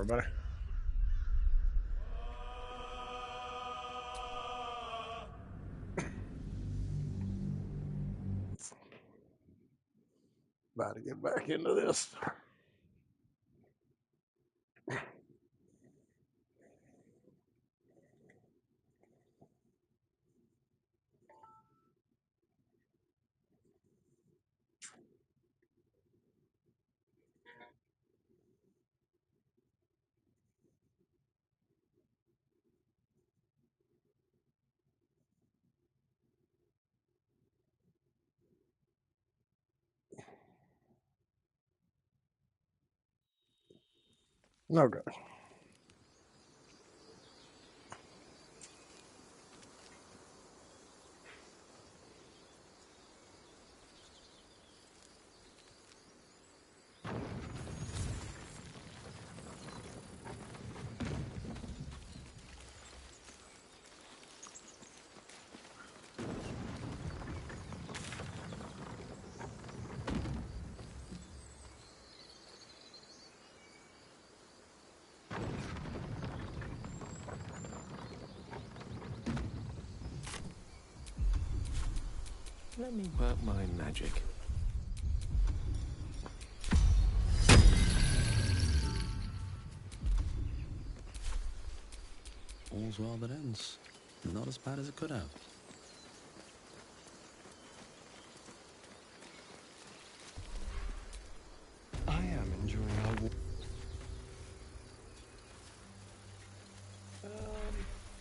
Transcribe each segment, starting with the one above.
everybody. About to get back into this. Okay. Let me work my magic. All's well that ends. Not as bad as it could have. I am enjoying our walk.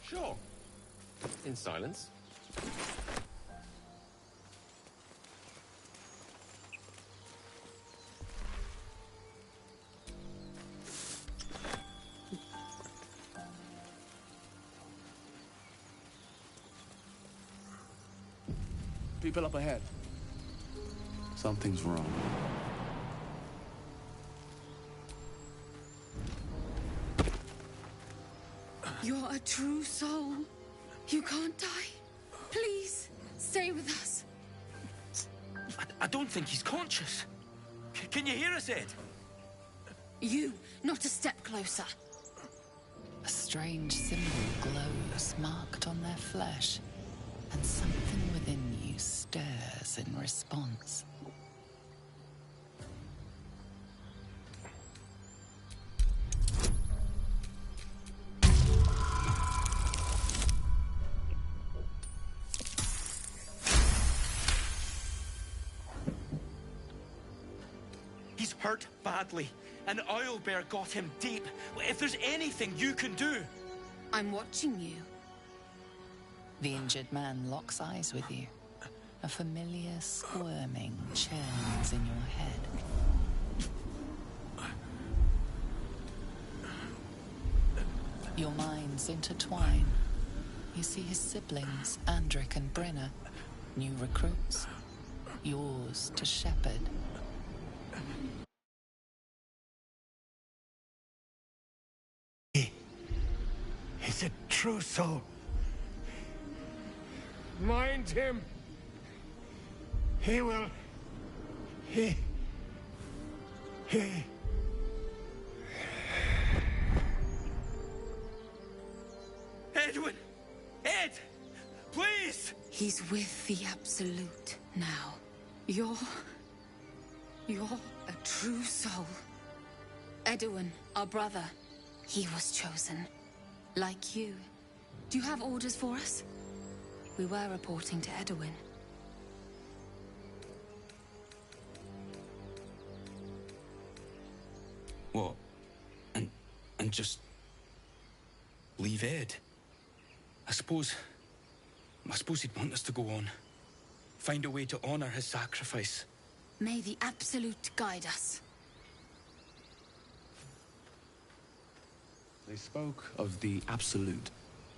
Sure. In silence. People up ahead. Something's wrong. You're a true soul. You can't die. Please, stay with us. I don't think he's conscious. Can you hear us, Ed? You, not a step closer. A strange symbol glows, marked on their flesh, and something within you stirs in response. He's hurt badly. An owlbear got him deep. If there's anything you can do... I'm watching you. The injured man locks eyes with you. A familiar squirming churns in your head. Your minds intertwine. You see his siblings, Andric and Brenna, new recruits, yours to shepherd. He's a true soul. Mind him. He will... He... Edwin! Ed! Please! He's with the Absolute now. You're a true soul. Edwin, our brother, he was chosen. Like you. Do you have orders for us? We were reporting to Edwin. What? And just... leave Ed? I suppose he'd want us to go on. Find a way to honor his sacrifice. May the Absolute guide us. They spoke of the Absolute.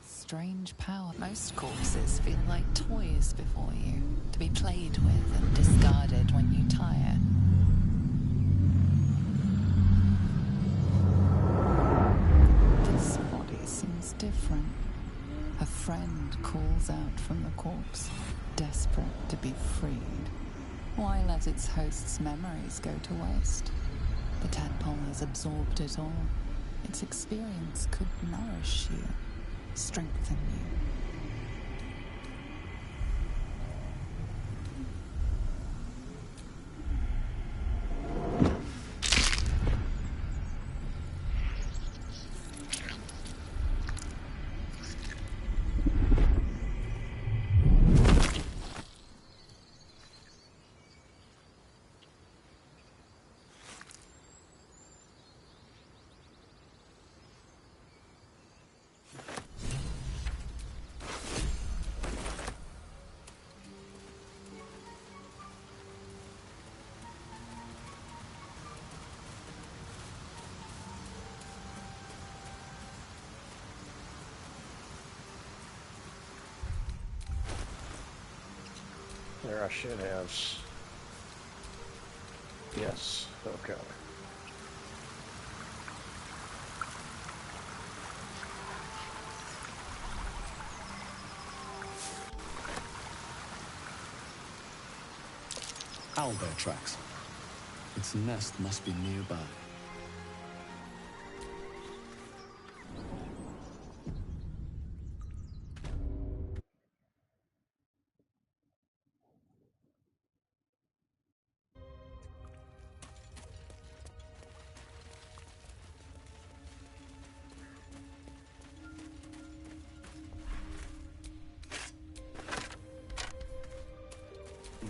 Strange power. Most corpses feel like toys before you, to be played with and discarded when you tire. This body seems different. A friend calls out from the corpse, desperate to be freed. Why let its host's memories go to waste? The tadpole has absorbed it all. Its experience could nourish you, strengthen you. There, I should have. Yes, okay. Owlbear tracks. Its nest must be nearby.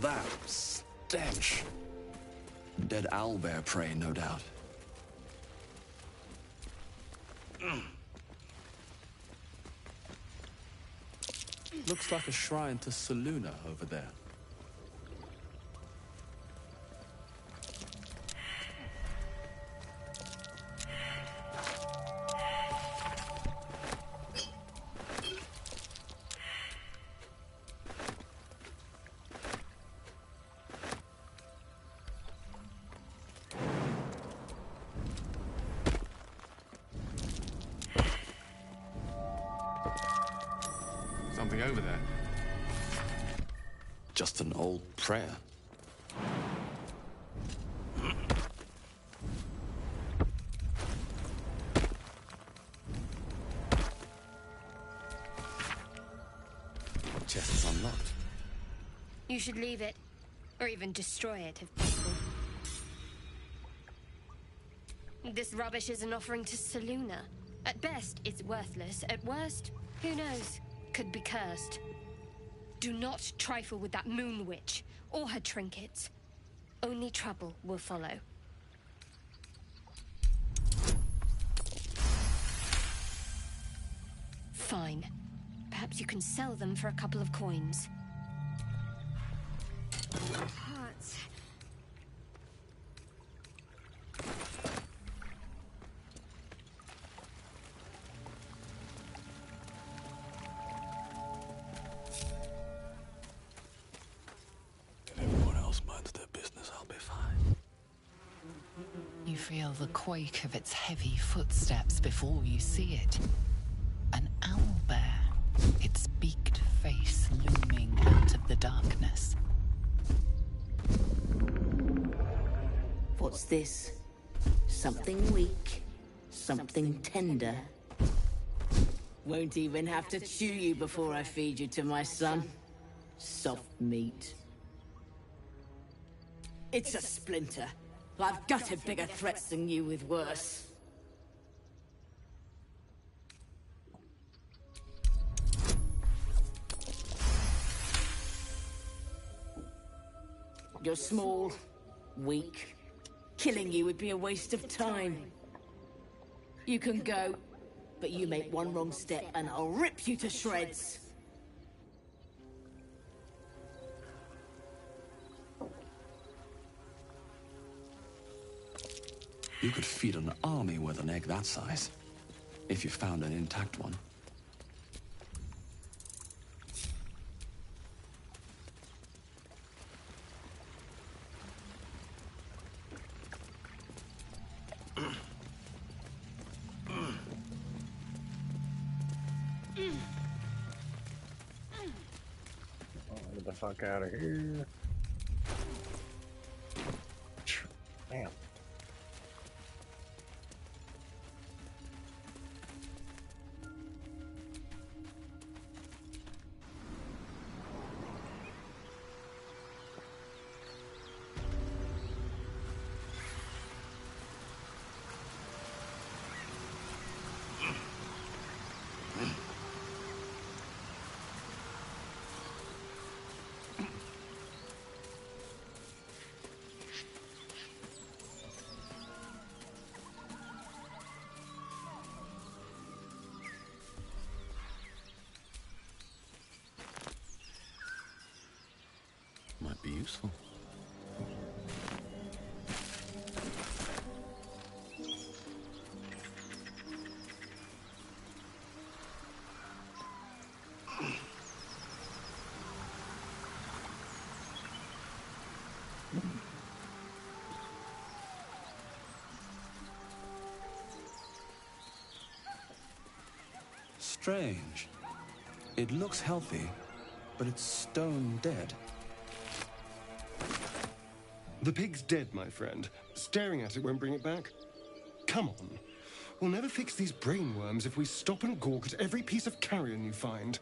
That stench. Dead owlbear prey, no doubt. Looks like a shrine to Seluna over there. Something over there. Just an old prayer. Chest is unlocked. You should leave it, or even destroy it if possible. This rubbish is an offering to Seluna. At best, it's worthless. At worst, who knows? Could be cursed. Do not trifle with that moon witch, or her trinkets. Only trouble will follow. Fine. Perhaps you can sell them for a couple of coins. You feel the quake of its heavy footsteps before you see it. An owlbear, its beaked face looming out of the darkness. What's this? Something weak, something tender. Won't even have to chew you before I feed you to my son. Soft meat. It's a splinter. I've gutted bigger threats than you with worse. You're small, weak. Killing you would be a waste of time. You can go, but you make one wrong step and I'll rip you to shreds. You could feed an army with an egg that size, if you found an intact one. Get the fuck out of here. Damn. be useful. Strange. It looks healthy, but it's stone dead. The pig's dead, my friend. Staring at it won't bring it back. Come on. We'll never fix these brain worms if we stop and gawk at every piece of carrion you find.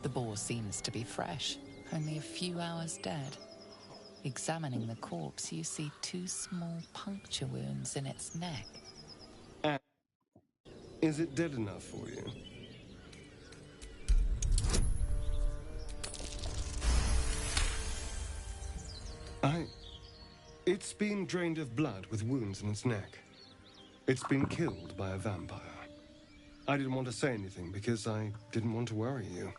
The boar seems to be fresh, only a few hours dead. Examining the corpse, you see 2 small puncture wounds in its neck. Is it dead enough for you? It's been drained of blood with wounds in its neck. It's been killed by a vampire. I didn't want to say anything because I didn't want to worry you.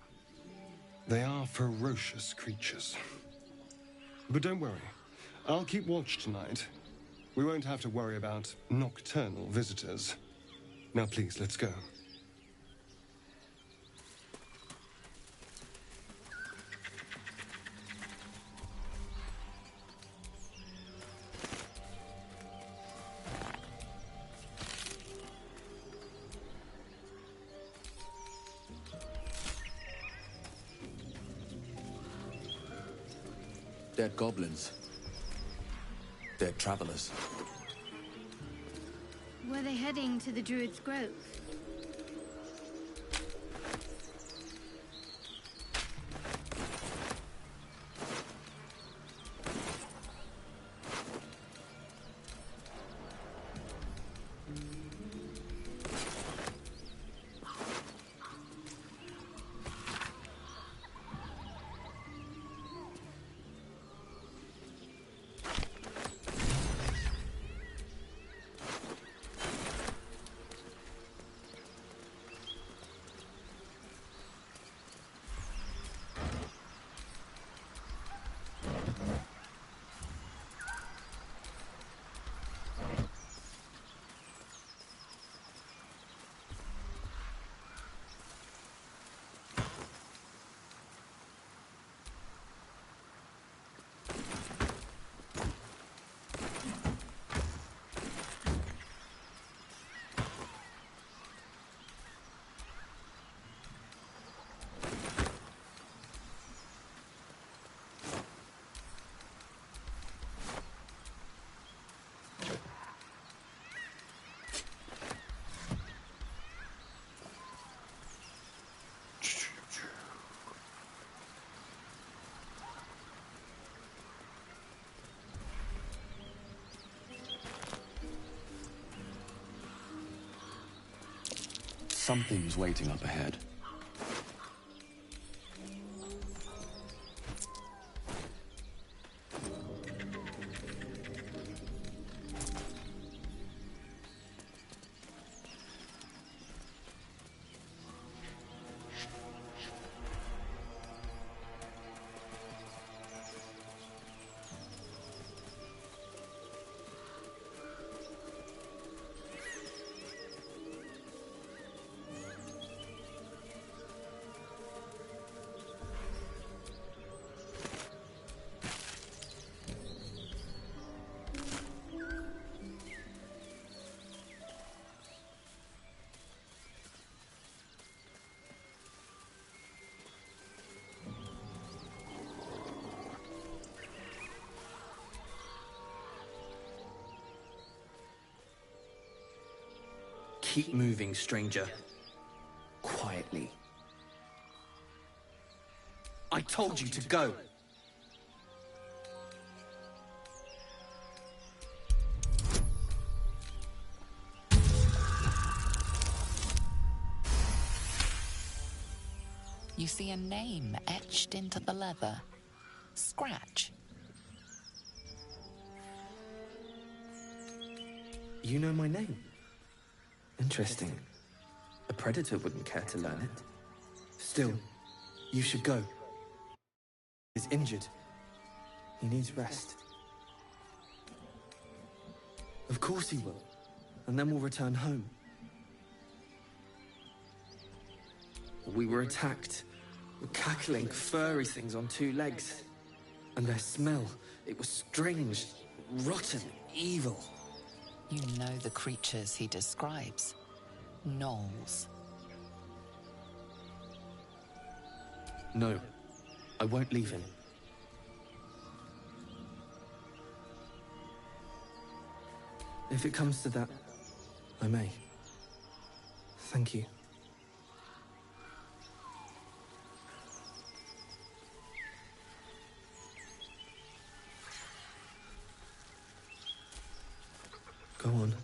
They are ferocious creatures. But don't worry. I'll keep watch tonight. We won't have to worry about nocturnal visitors. Now please, let's go. Dead goblins. Dead travelers. Were they heading to the Druid's Grove? Something's waiting up ahead. Keep moving, stranger. Quietly. I told you to go. You see a name etched into the leather. Scratch. You know my name? Interesting. A predator wouldn't care to learn it. Still, you should go. He's injured. He needs rest. Of course he will. And then we'll return home. We were attacked. Cackling, furry things on two legs. And their smell, it was strange, rotten, evil. You know the creatures he describes. Gnolls. No, I won't leave him. If it comes to that, I may. Thank you. Go on.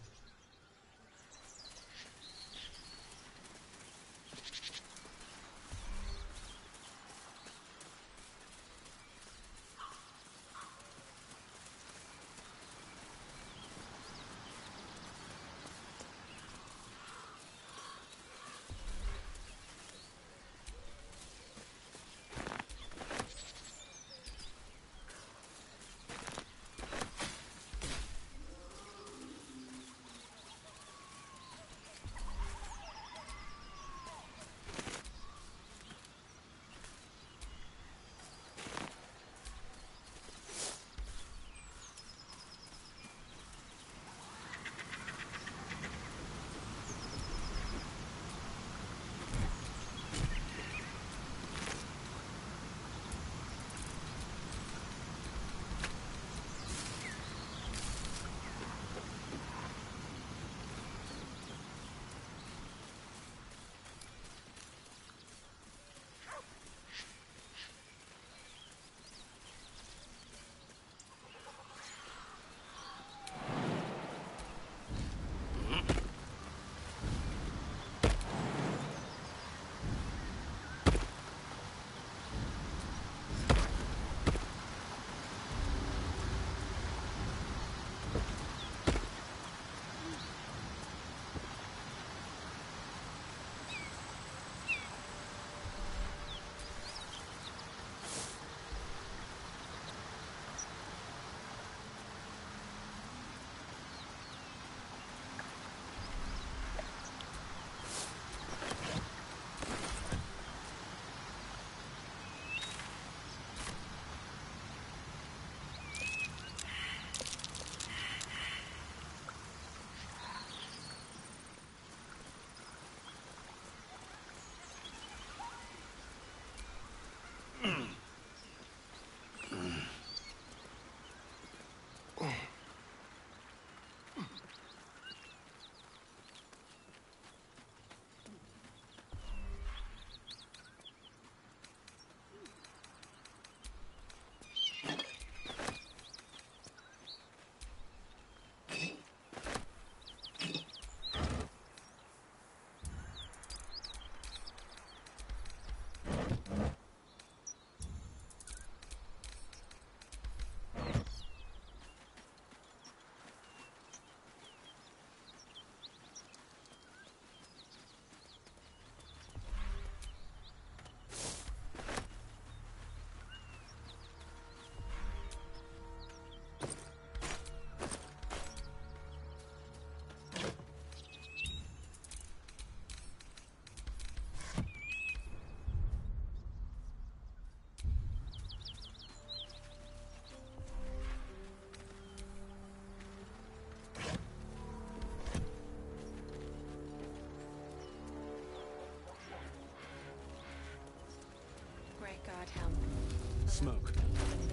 Smoke.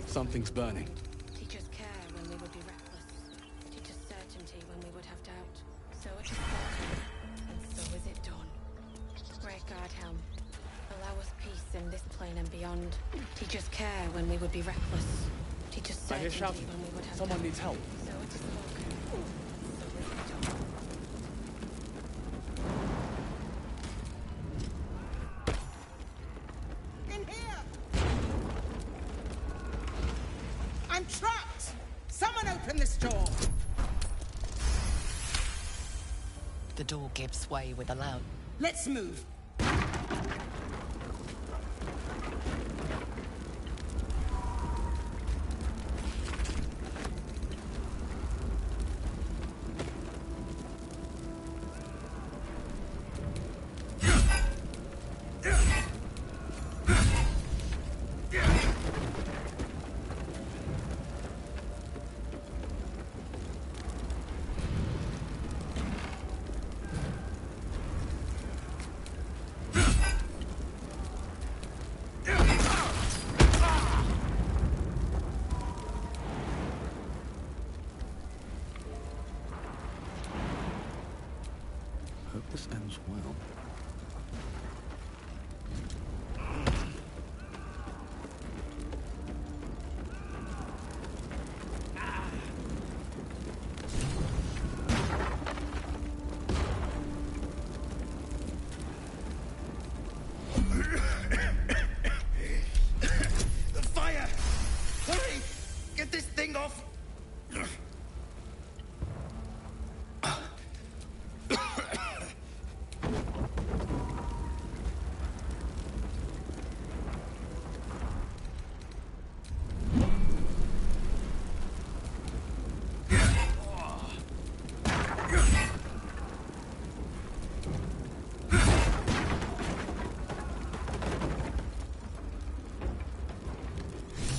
Something's burning. Teach us care when we would be reckless. Teach us certainty when we would have doubt. So it is spoken, and so is it done. Great God Helm, allow us peace in this plane and beyond. Teach us care when we would be reckless. Teach us I hear certainty shouting. when we would have Someone doubt. needs help. So it is spoken, so is it done. The door gives way with a loud. Let's move. Hope this ends well. The fire! Hurry! Get this thing off!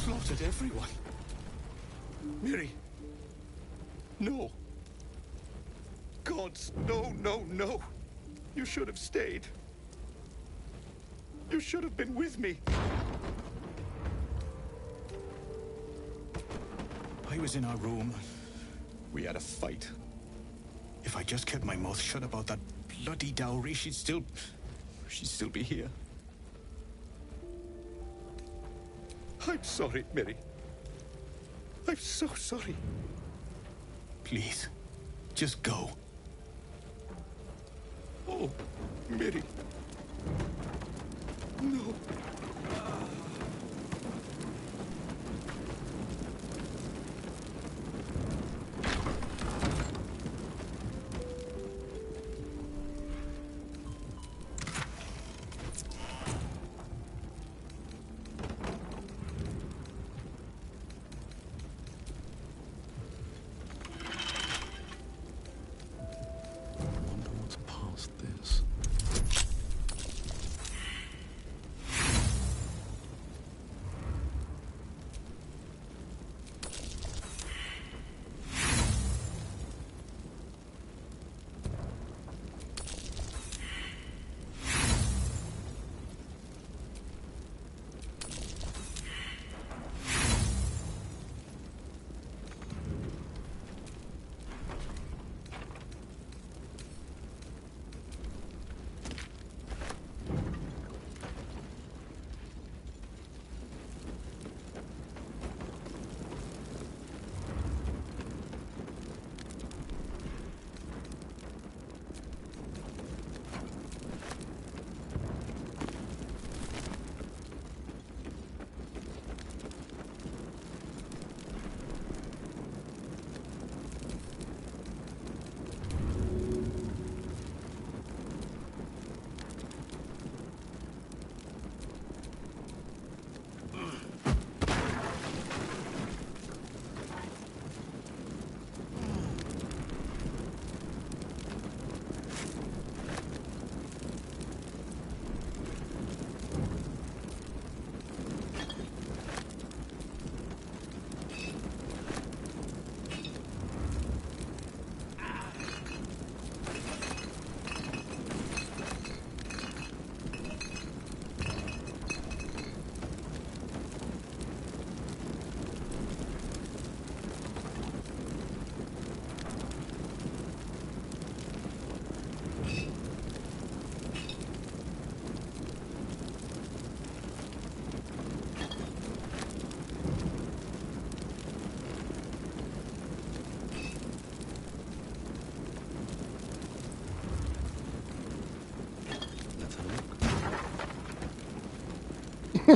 Slaughtered everyone. Miri. No. Gods, no, no, no. You should have stayed. You should have been with me. I was in our room. We had a fight. If I just kept my mouth shut about that bloody dowry, she'd still be here. I'm sorry, Miri. I'm so sorry. Please, just go. Oh, Miri. No. Wonder what's past this.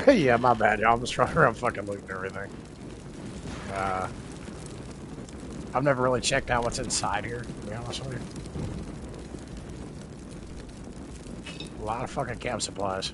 Yeah, my bad, y'all. I'm just running around fucking looting everything. I've never really checked out what's inside here, to be honest with you. A lot of fucking camp supplies.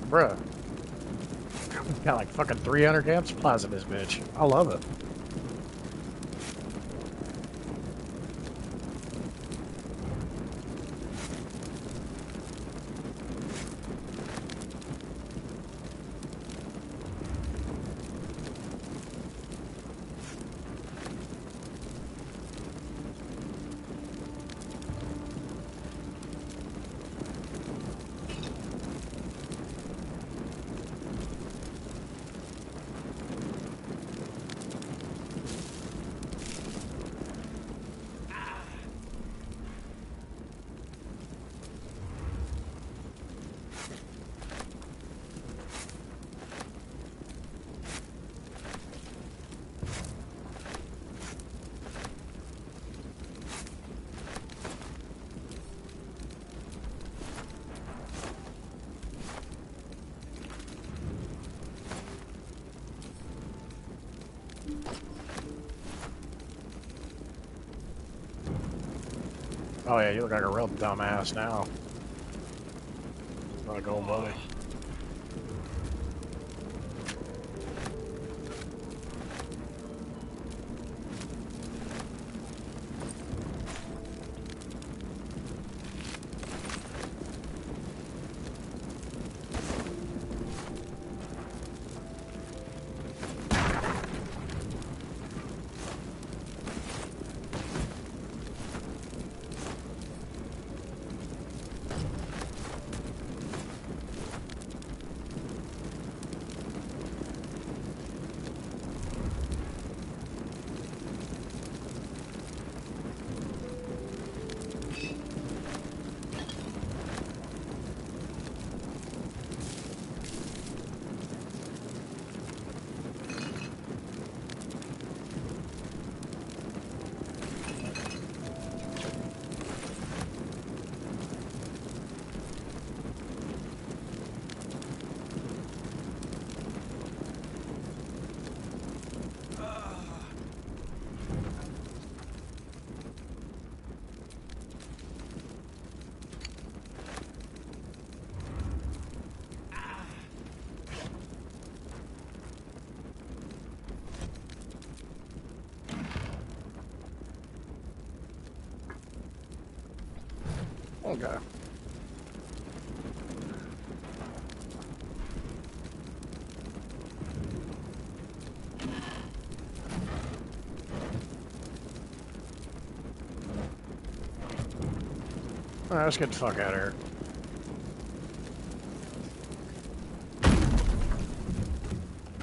Bruh. Got like fucking 300 camp supplies in this bitch. I love it. Oh yeah, you look like a real dumbass now. Like old buddy. Okay. Alright, let's get the fuck out of here.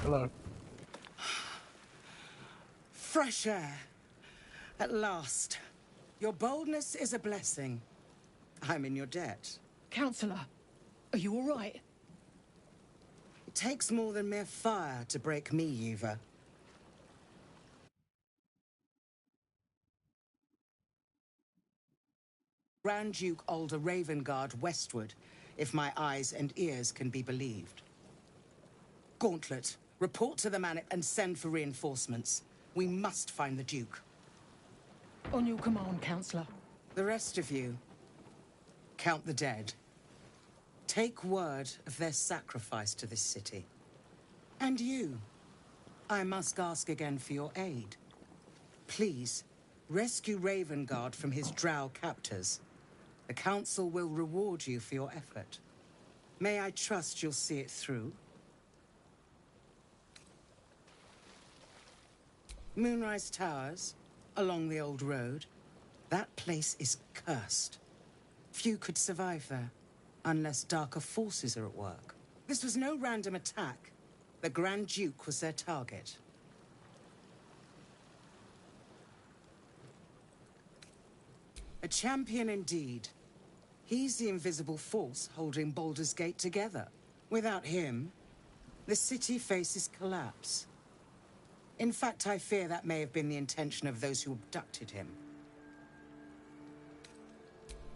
Hello. Fresh air. At last. Your boldness is a blessing. I'm in your debt. Counselor, are you all right? It takes more than mere fire to break me, Yuva. Grand Duke Alder Ravengard westward, if my eyes and ears can be believed. Gauntlet, report to the man and send for reinforcements. We must find the Duke. On your command, Counselor. The rest of you, count the dead. Take word of their sacrifice to this city. And you, I must ask again for your aid. Please, rescue Ravengard from his drow captors. The Council will reward you for your effort. May I trust you'll see it through? Moonrise Towers, along the old road. That place is cursed. Few could survive there, unless darker forces are at work. This was no random attack. The Grand Duke was their target. A champion indeed. He's the invisible force holding Baldur'sGate together. Without him, the city faces collapse. In fact, I fear that may have been the intention of those who abducted him.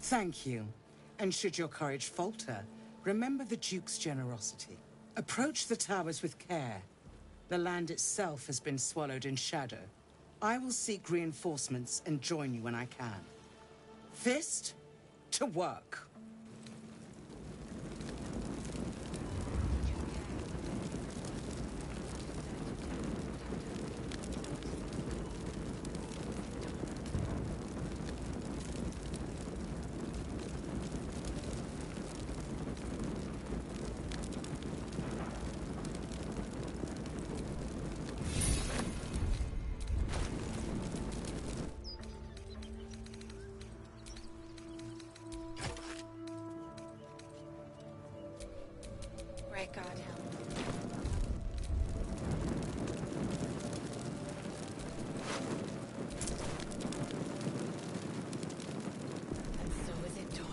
Thank you. And should your courage falter, remember the Duke's generosity. Approach the towers with care. The land itself has been swallowed in shadow. I will seek reinforcements and join you when I can. Fist to work. Great God, help. And so is it done.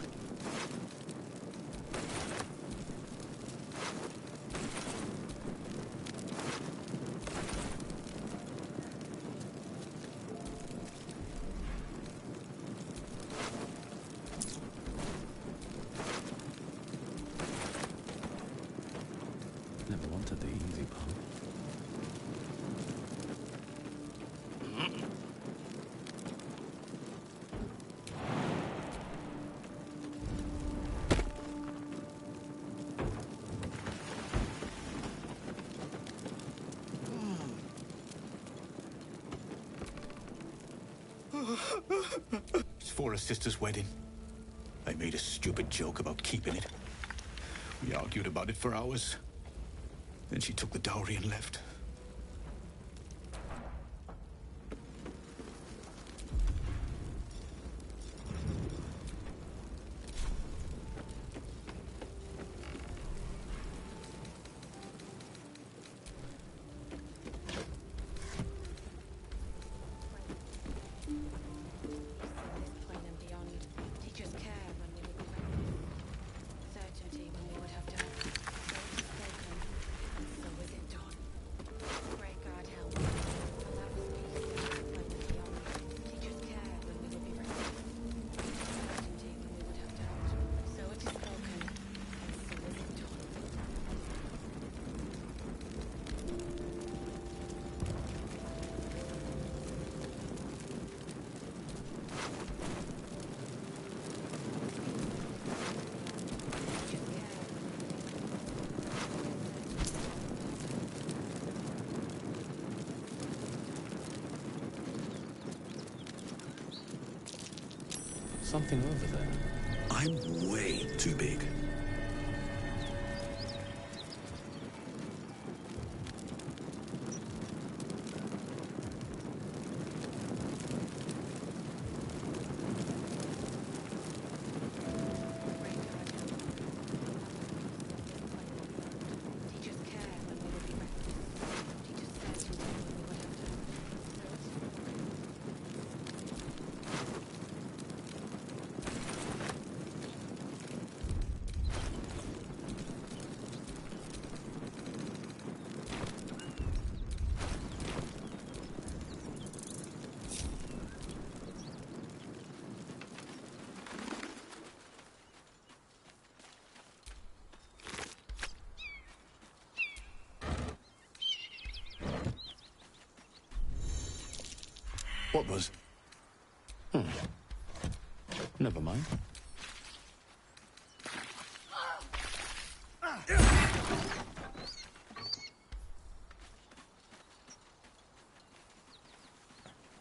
Never wanted the easy part. It's for her sister's wedding. I made a stupid joke about keeping it. We argued about it for hours. Then she took the dowry and left. Something over there. I'm way too big. What was? Never mind.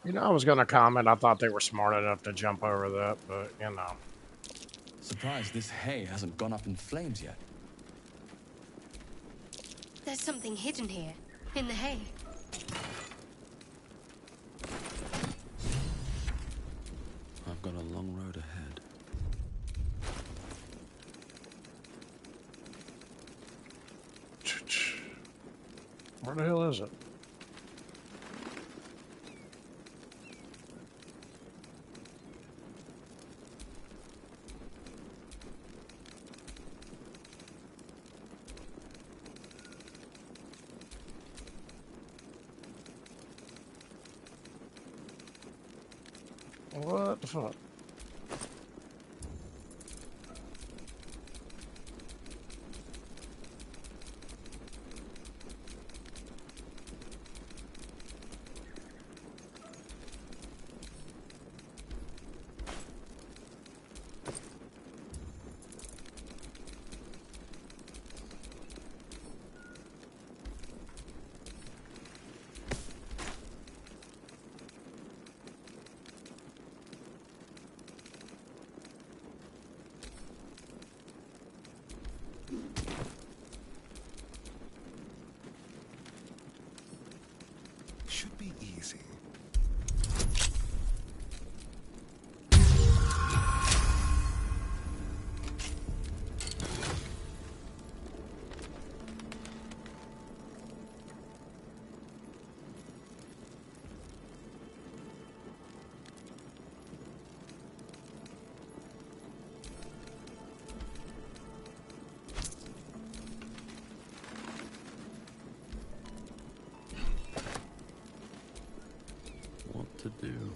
You know, I was going to comment. I thought they were smart enough to jump over that, but, you know. Surprised this hay hasn't gone up in flames yet. There's something hidden here, in the hay. I've got a long road ahead. Where the hell is it? What the fuck? Should be easy. To do.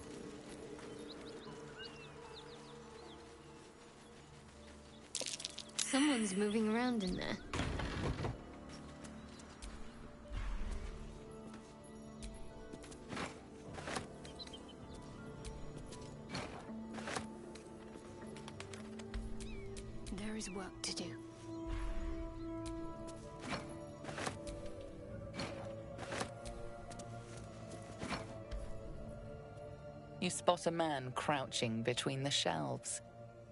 Someone's moving around in there. There is work to do. You spot a man crouching between the shelves,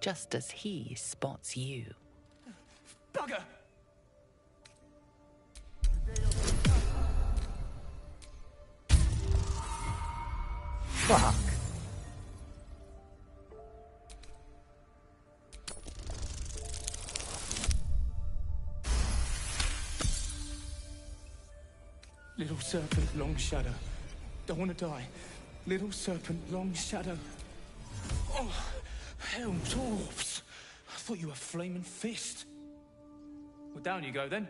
just as he spots you. Bugger! Fuck. Little serpent, long shadow. Don't want to die. Little serpent, long shadow. Oh, hell, dwarves. I thought you were flaming fist. Well, down you go then.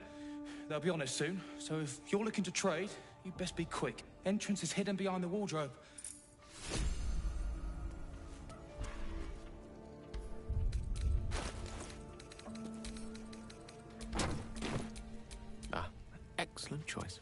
They'll be on us soon, so if you're looking to trade, you best be quick. Entrance is hidden behind the wardrobe. Ah, excellent choice.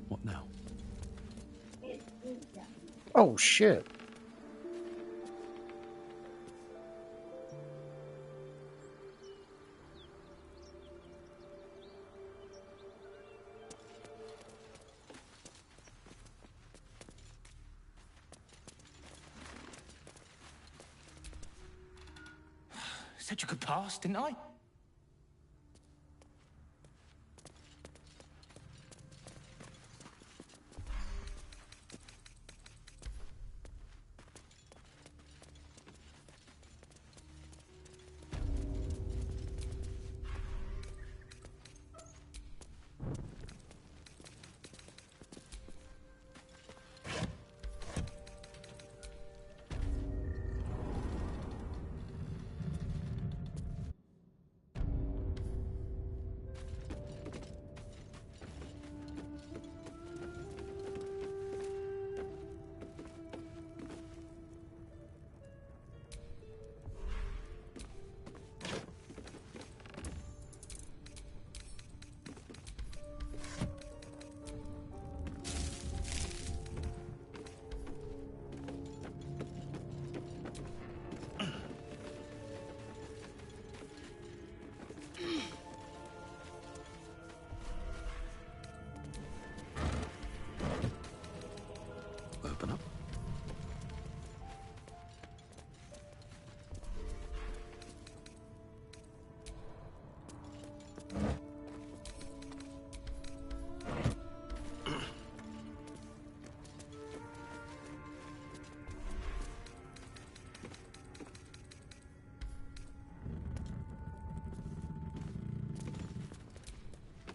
What now? Oh, shit. Said you could pass, didn't I?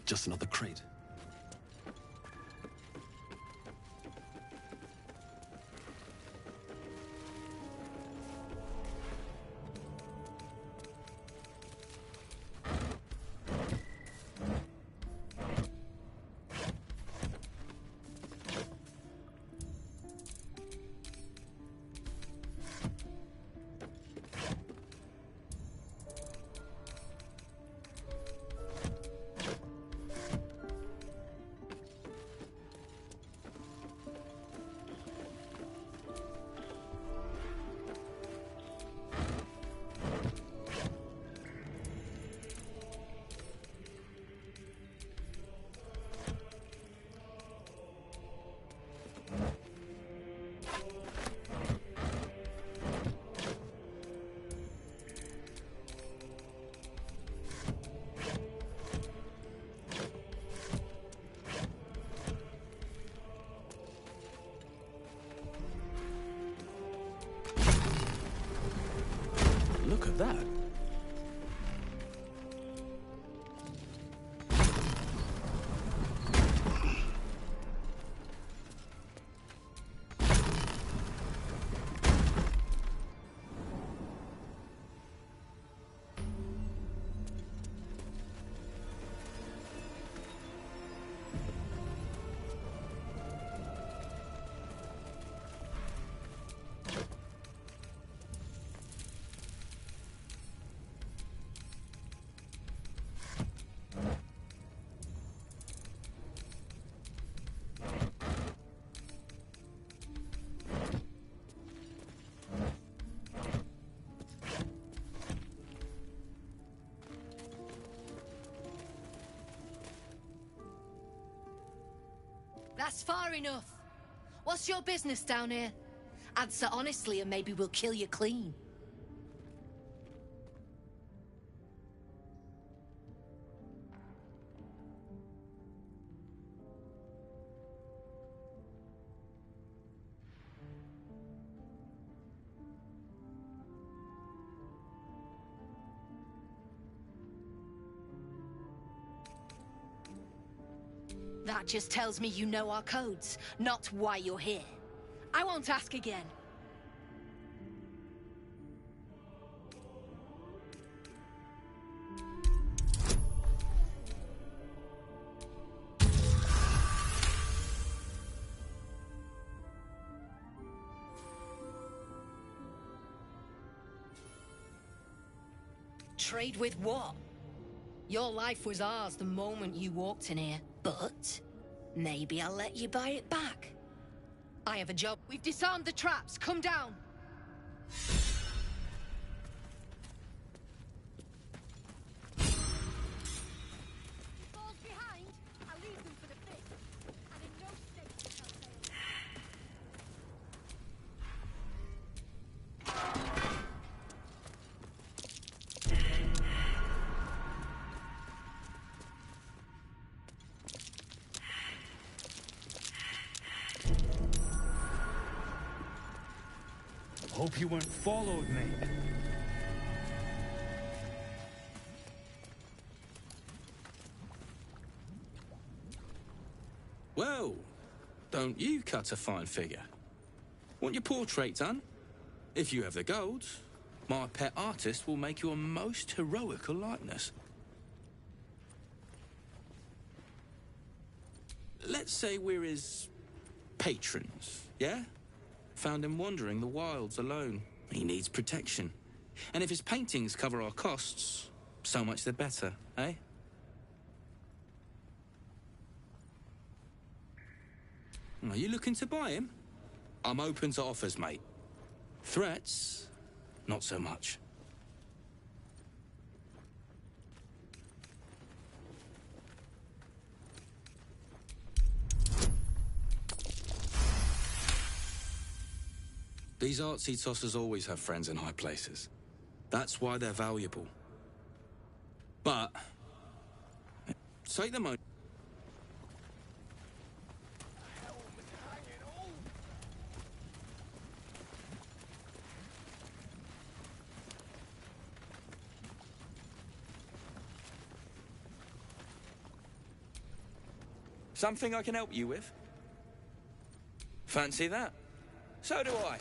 Just another crate. Look at that. That's far enough. What's your business down here? Answer honestly and maybe we'll kill you clean. That just tells me you know our codes, not why you're here. I won't ask again. Trade with what? Your life was ours the moment you walked in here, but maybe I'll let you buy it back. I have a job. We've disarmed the traps. Come down. Falls behind. I'll leave them for the fifth. And in no state shall fail. Hope you weren't followed, mate. Well, don't you cut a fine figure? Want your portrait done? If you have the gold, my pet artist will make you a most heroical likeness. Let's say we're his patrons, yeah? Found him wandering the wilds alone. He needs protection. And if his paintings cover our costs, so much the better, eh? Are you looking to buy him? I'm open to offers, mate. Threats? Not so much. These artsy tossers always have friends in high places. That's why they're valuable. But take them on. Something I can help you with? Fancy that? So do I.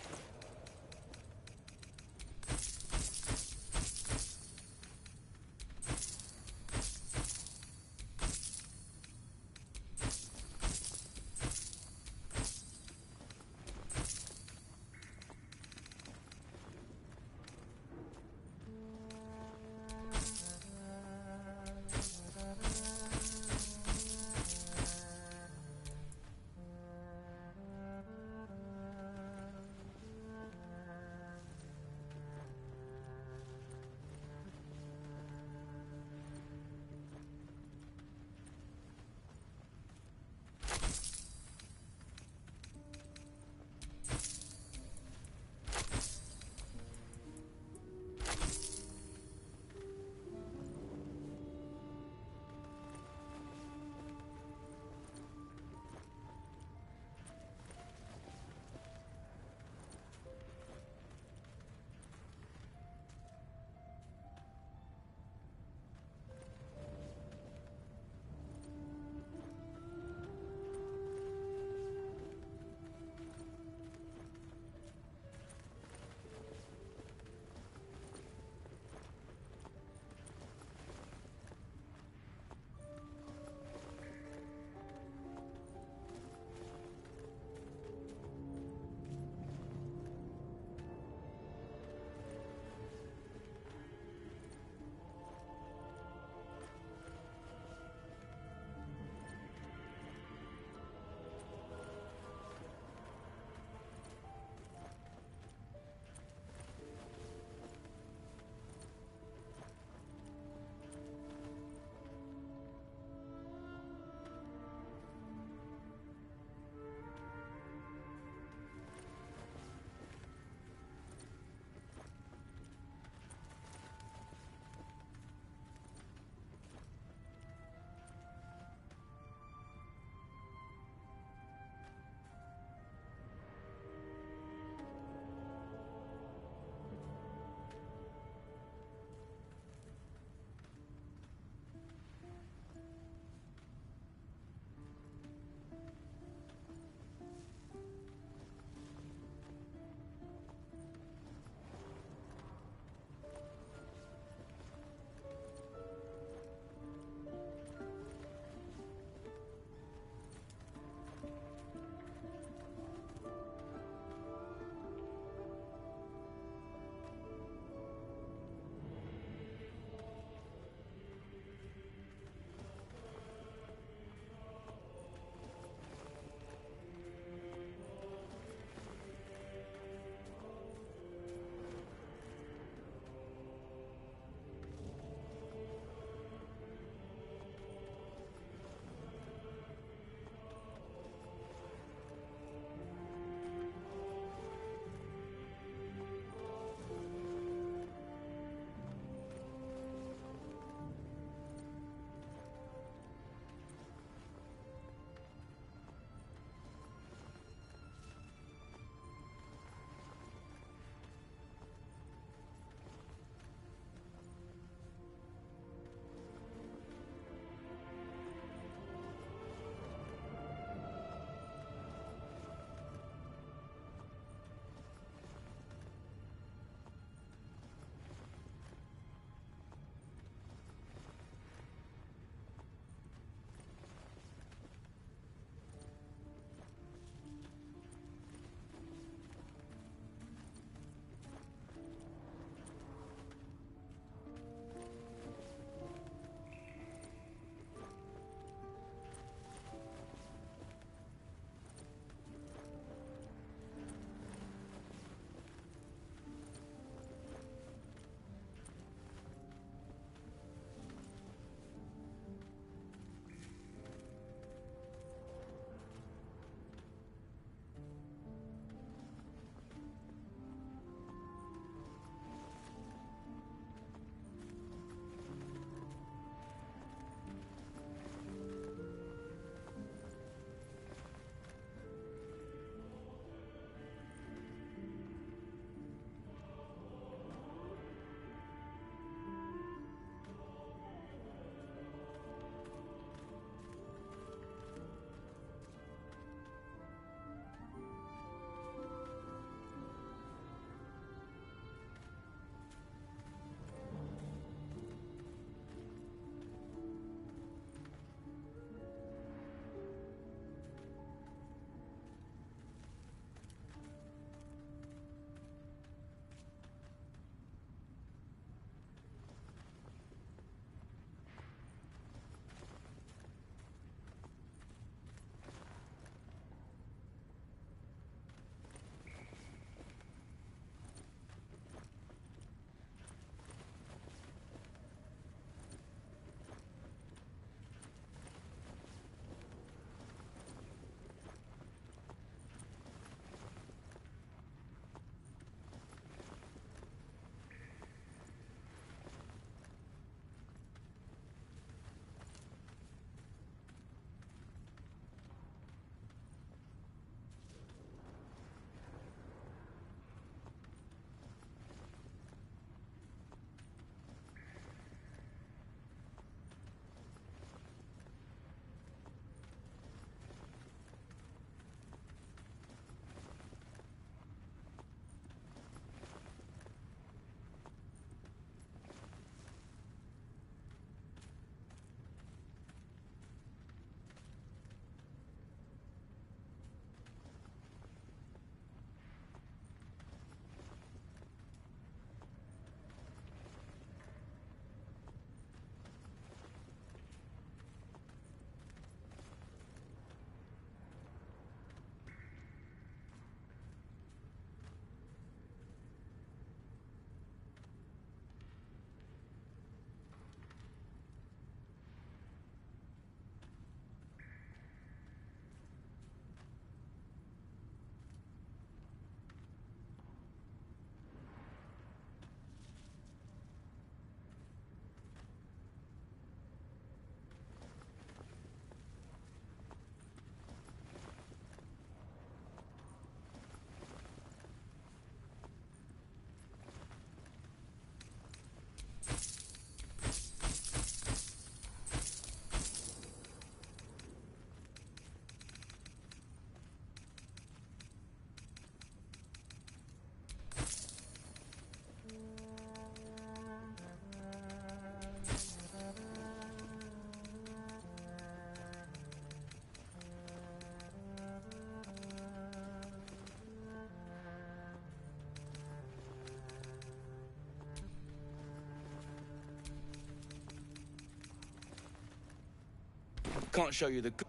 Can't show you the good.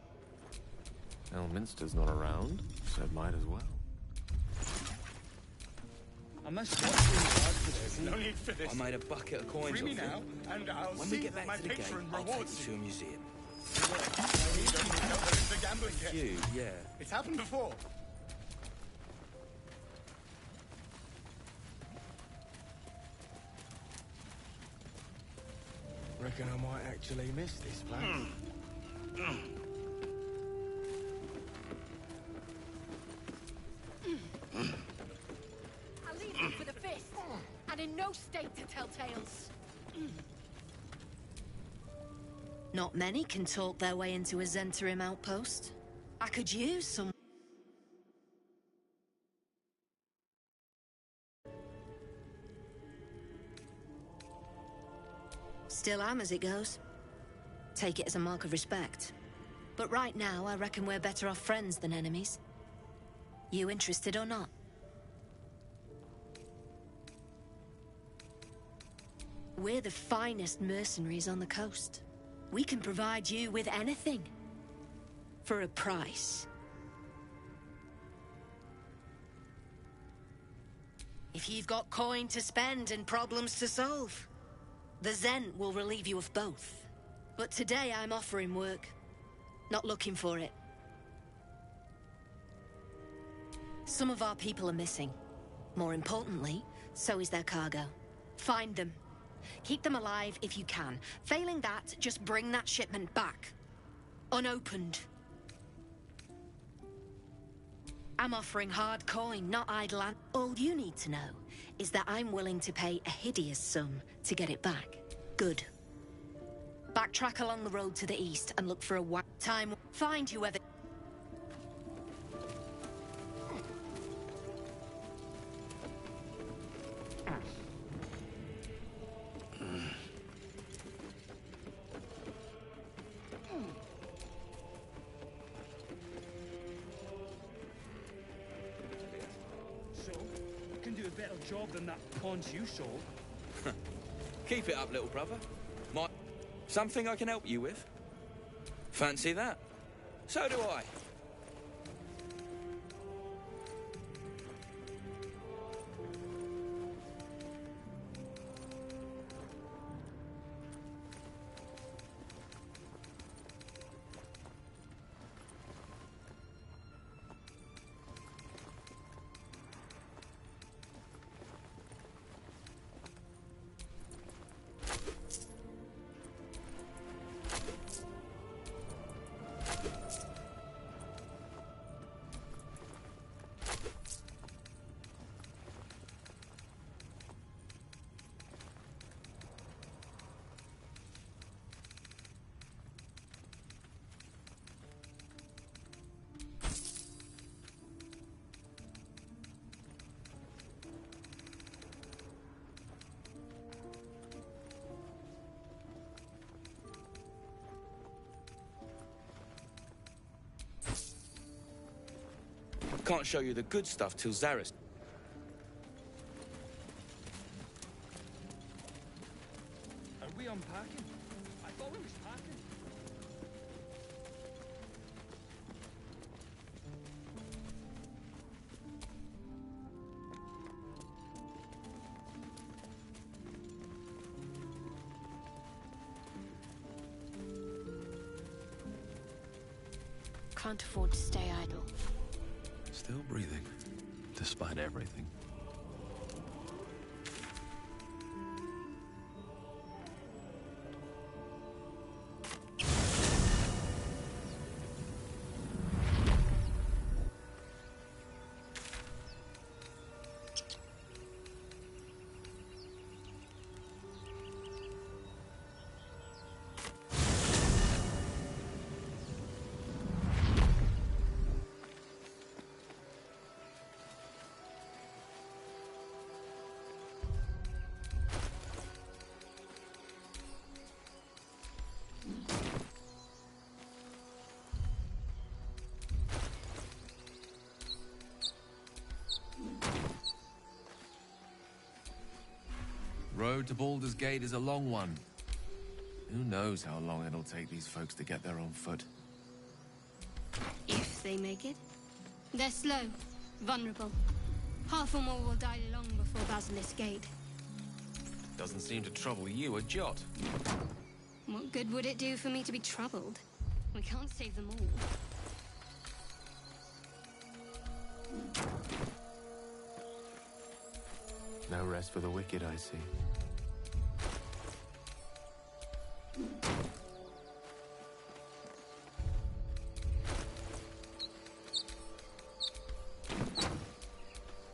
Elminster's not around, so it might as well. I must watch you hard for this. No need for this. I made a bucket of coins Free me off now, it. and I'll When see we get that back my to the gate, patron I'll take rewards you to a museum. You don't know that it's a gambling kit. You, yeah. It's happened before. Reckon I might actually miss this place. I leave you with a fist, and in no state to tell tales. Not many can talk their way into a Zentarim outpost. I could use some... Still am as it goes. Take it as a mark of respect. But right now, I reckon we're better off friends than enemies. You interested or not? We're the finest mercenaries on the coast. We can provide you with anything. For a price. If you've got coin to spend and problems to solve, the Zent will relieve you of both. But today I'm offering work, not looking for it. Some of our people are missing. More importantly, so is their cargo. Find them. Keep them alive if you can. Failing that, just bring that shipment back. Unopened. I'm offering hard coin, not idle. All you need to know is that I'm willing to pay a hideous sum to get it back. Good. Backtrack along the road to the east and look for a time. Find whoever... So, I can do a better job than that paunch you sold. Keep it up, little brother. Something I can help you with? Fancy that? So do I. Can't show you the good stuff till Zaris. Are we unpacking? I thought we was packing. Can't afford to stay idle. Still breathing, despite everything. Road to Baldur'sGate is a long one. Who knows how long it'll take these folks to get there on foot. if they make it. They're slow, vulnerable. Half or more will die long before Basilisk Gate. Doesn't seem to trouble you a jot. What good would it do for me to be troubled? We can't save them all. No rest for the wicked, I see.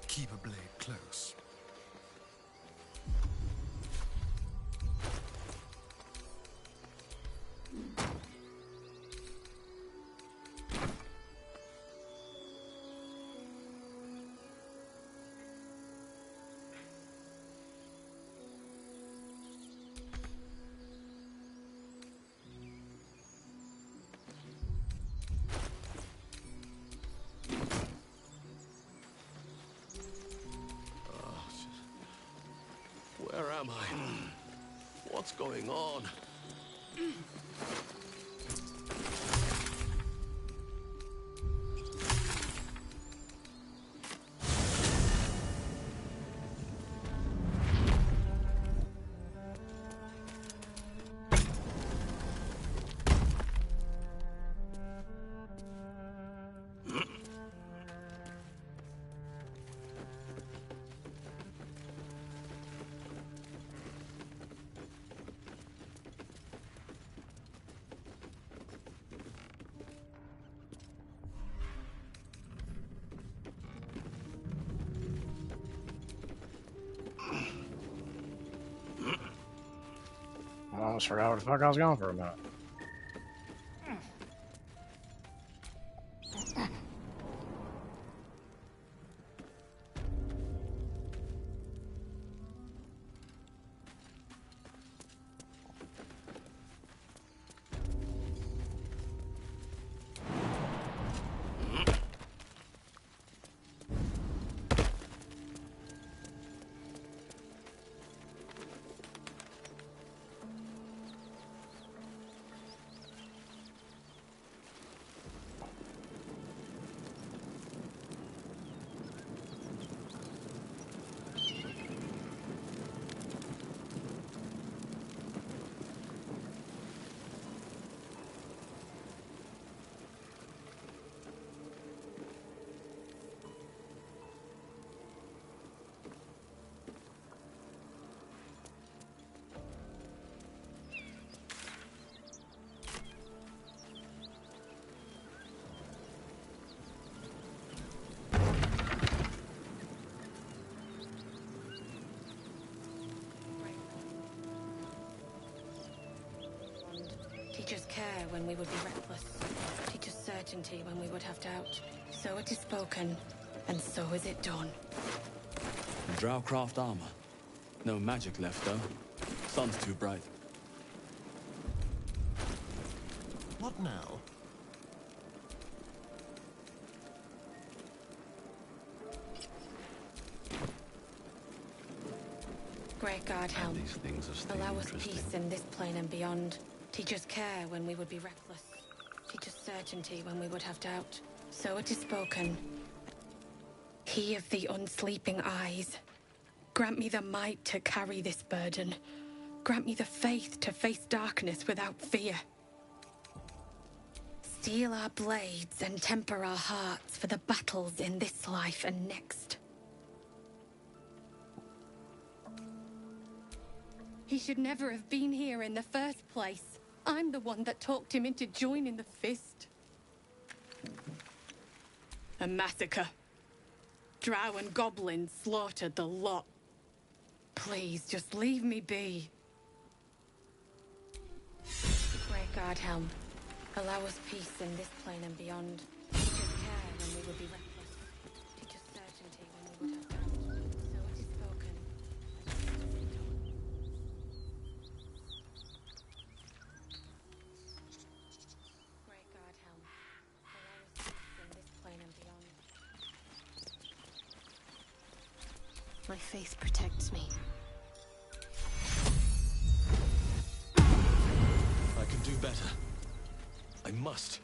Keep a blade close. Where am I? What's going on? I almost forgot where the fuck I was going for a minute. Teach us care when we would be reckless. Teach us certainty when we would have doubt. So it is spoken, and so is it done. Drowcraft armor. No magic left, though. Sun's too bright. What now? Great God, helm. These things are still Allow us interesting. peace in this plane and beyond. Teach us care when we would be reckless. Teach us certainty when we would have doubt. So it is spoken. He of the unsleeping eyes. Grant me the might to carry this burden. Grant me the faith to face darkness without fear. Steel our blades and temper our hearts for the battles in this life and next. He should never have been here in the first place. I'm the one that talked him into joining the Fist. A massacre. Drow and goblins slaughtered the lot. Please, just leave me be. Great God, helm. Allow us peace in this plane and beyond. Teach us care when we would be reckless. Teach us certainty when we would have doubt. So it is spoken. Great God, helm. Allow us peace in this plane and beyond. My faith protects me. I can do better. I must.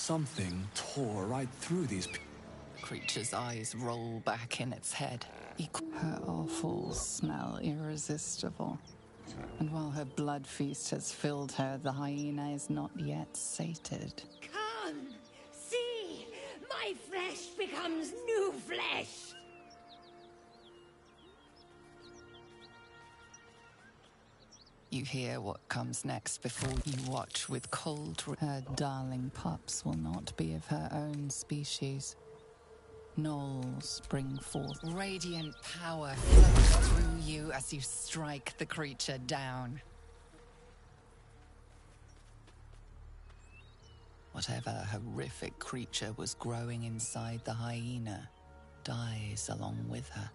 Something tore right through these Creature's eyes roll back in its head. Her offals smell irresistible. And while her blood feast has filled her, the hyena is not yet sated. Come, see, my flesh becomes new flesh. You hear what comes next before you watch with cold. Her darling pups will not be of her own species. Gnolls bring forth radiant power flows through you as you strike the creature down. Whatever horrific creature was growing inside the hyena dies along with her.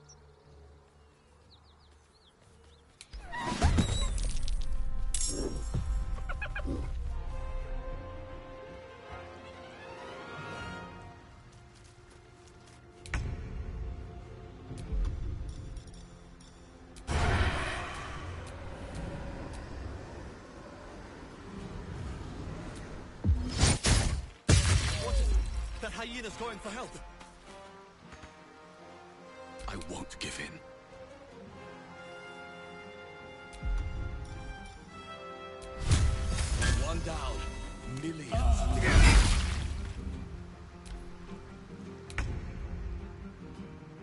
That hyena's going for help. I won't give in. One down. Millions.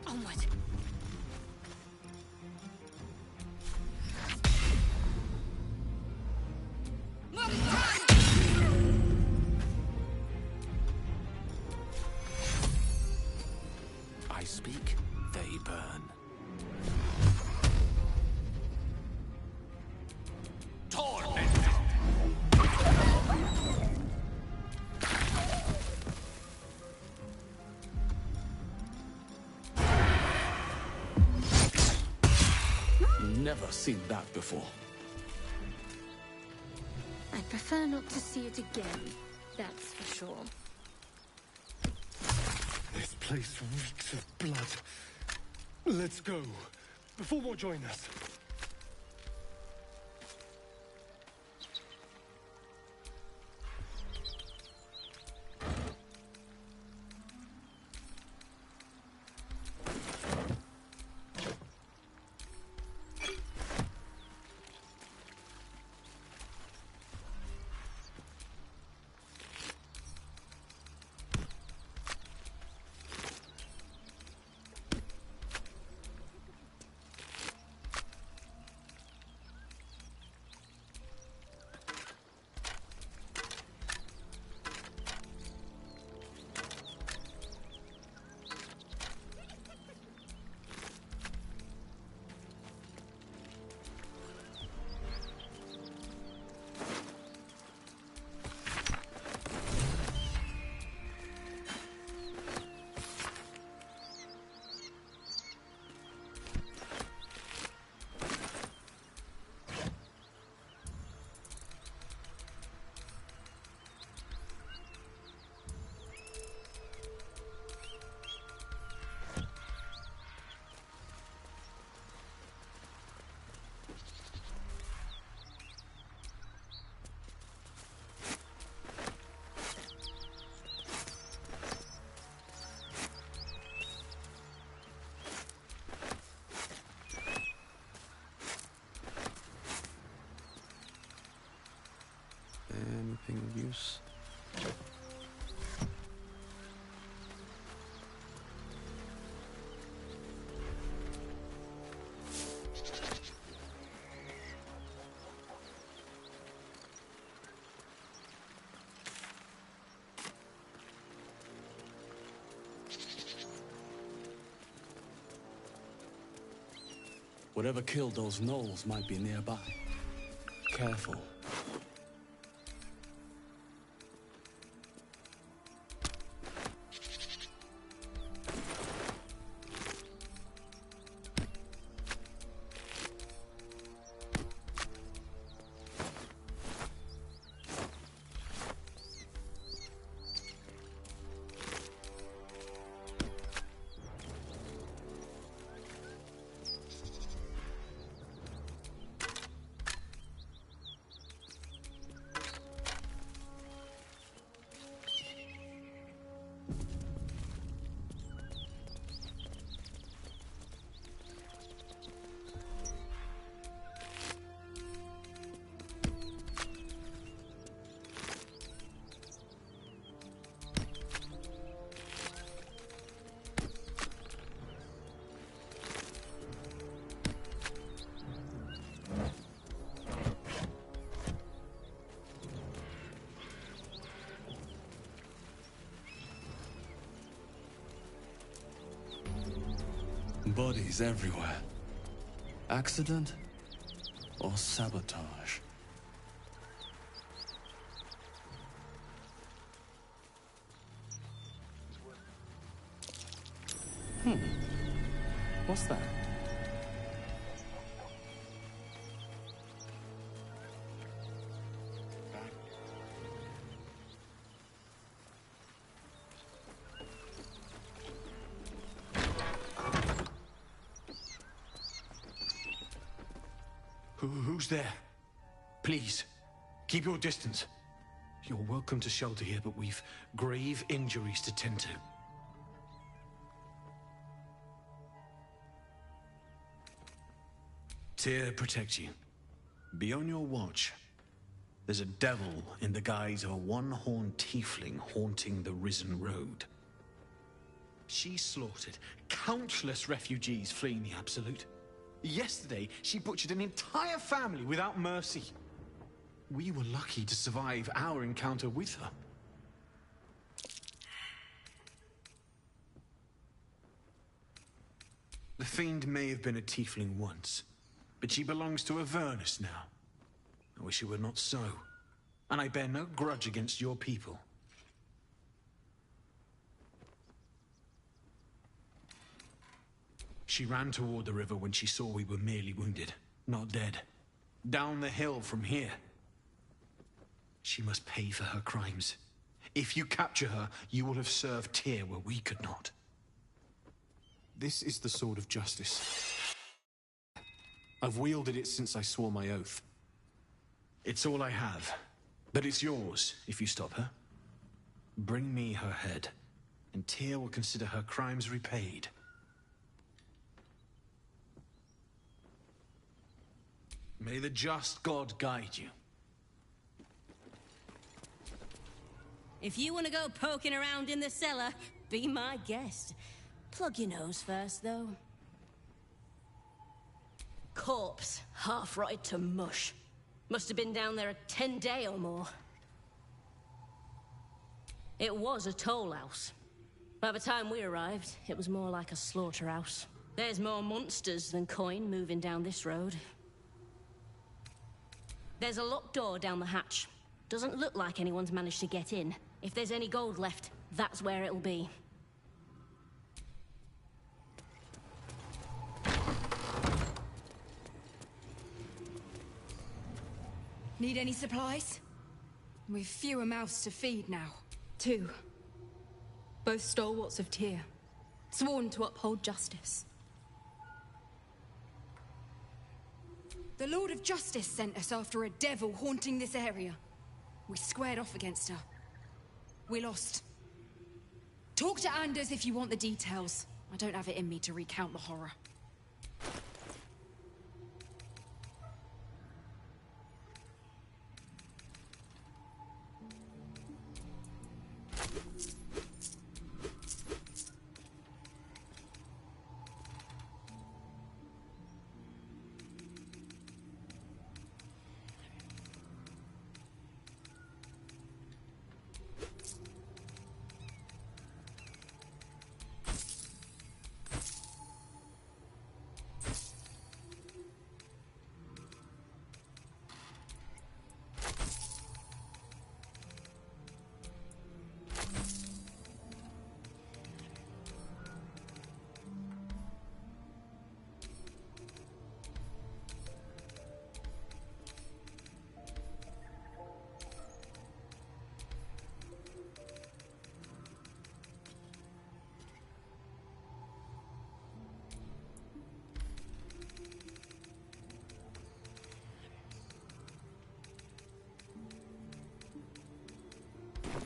Onward. I speak, they burn. Never seen that before. I'd prefer not to see it again, that's for sure. This place reeks of blood. Let's go, before more join us. Anything of use? Whatever killed those gnolls might be nearby. Careful. bodies everywhere. Accident or sabotage? What's that? Who's there? Please, keep your distance. You're welcome to shelter here, but we've grave injuries to tend to. Tyr protect you. Be on your watch. There's a devil in the guise of a one-horned tiefling haunting the Risen Road. She slaughtered countless refugees fleeing the Absolute. Yesterday, she butchered an entire family without mercy. We were lucky to survive our encounter with her. The Fiend may have been a tiefling once, but she belongs to Avernus now. I wish it were not so, and I bear no grudge against your people. She ran toward the river when she saw we were merely wounded, not dead. Down the hill from here. She must pay for her crimes. If you capture her, you will have served Tyr where we could not. This is the sword of justice. I've wielded it since I swore my oath. It's all I have, but it's yours if you stop her. Bring me her head, and Tyr will consider her crimes repaid. May the just God guide you. If you want to go poking around in the cellar, be my guest. Plug your nose first, though. Corpse, half rotted to mush. Must have been down there a 10-day or more. It was a toll house. By the time we arrived, it was more like a slaughterhouse. There's more monsters than coin moving down this road. There's a locked door down the hatch. Doesn't look like anyone's managed to get in. If there's any gold left, that's where it'll be. Need any supplies? We've fewer mouths to feed now. 2. Both stalwarts of Tyr, sworn to uphold justice. The Lord of Justice sent us after a devil haunting this area. We squared off against her. We lost. Talk to Anders if you want the details. I don't have it in me to recount the horror.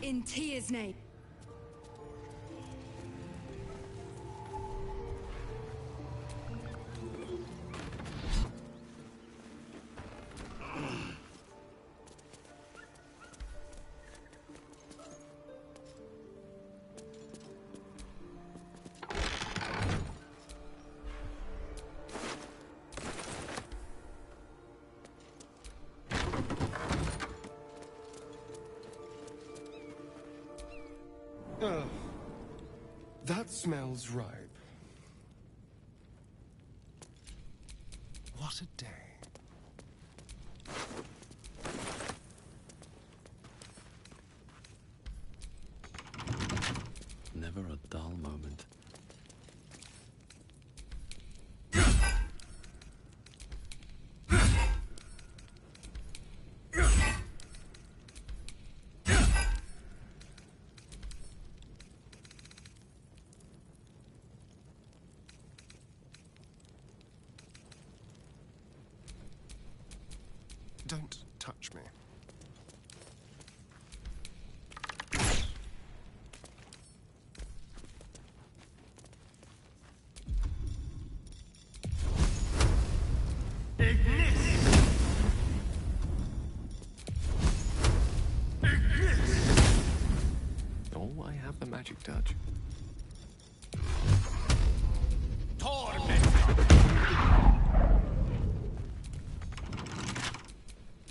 In Tyr's name. That smells ripe. dull moment. Don't touch me. Oh, I have the magic touch.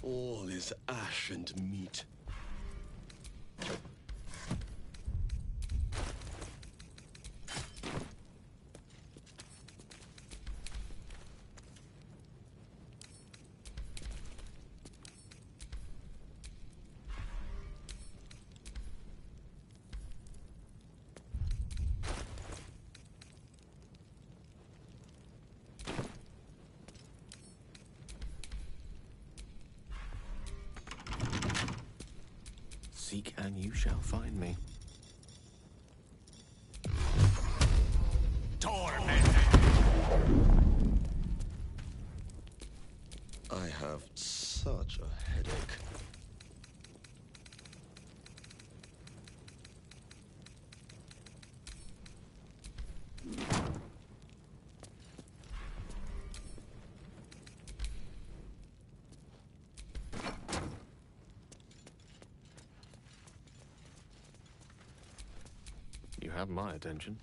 All is ash and meat. Seek and you shall find me. I have such a headache. You have my attention.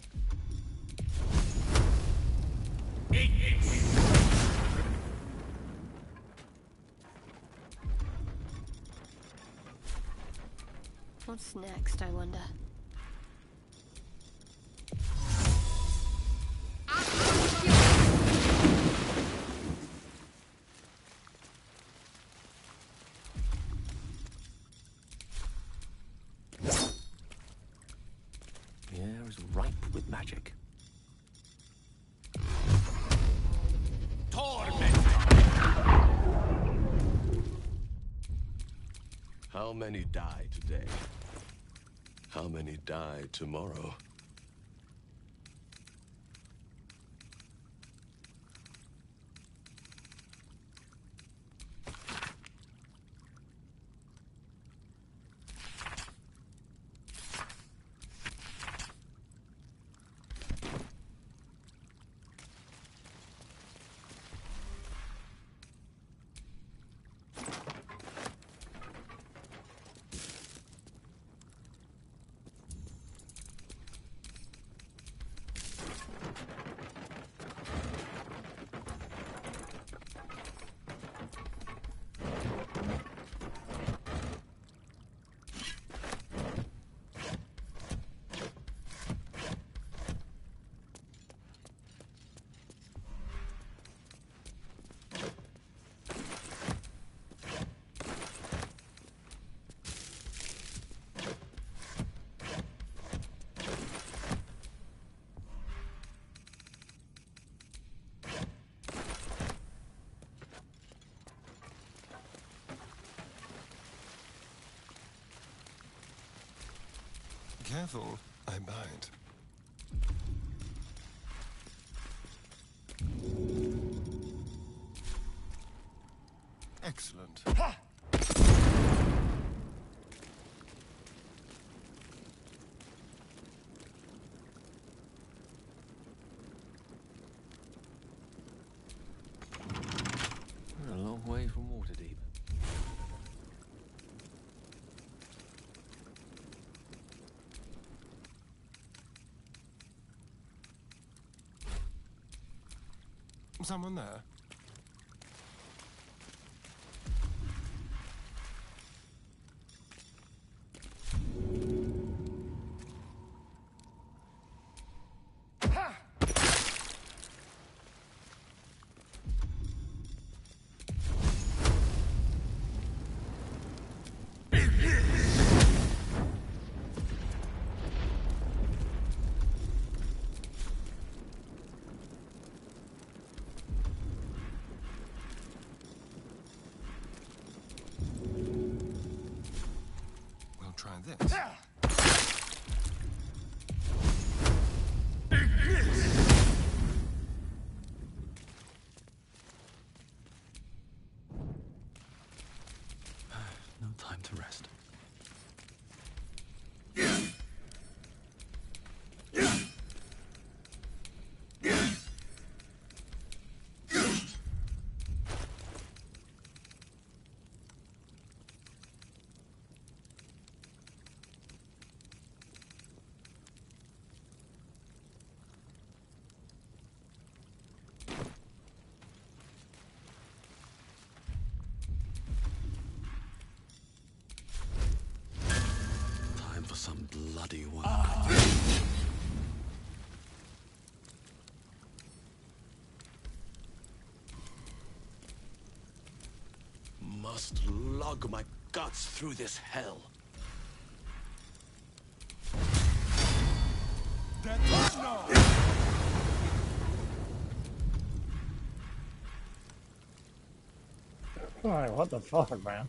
What's next, I wonder? The air is ripe with magic. How many die today? How many die tomorrow? Careful, I bite. Excellent. We're a long way from Waterdeep. Someone there? Try this. No time to rest. Time for some bloody work. Must lug my guts through this hell. Alright, what the fuck, man?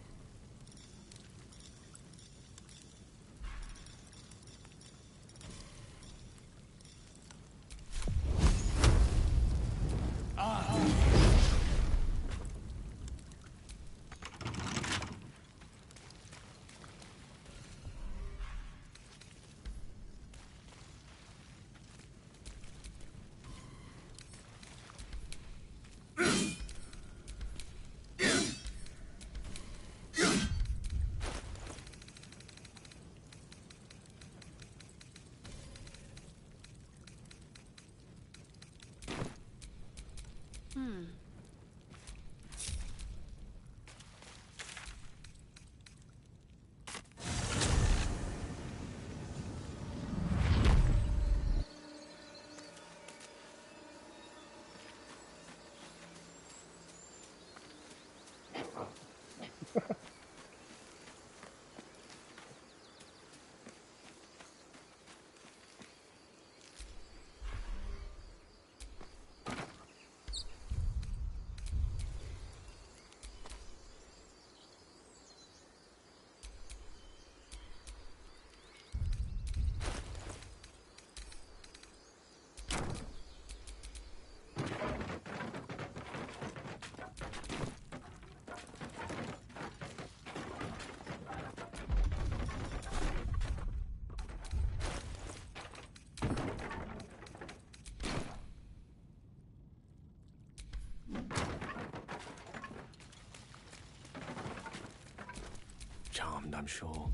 Charmed, I'm sure.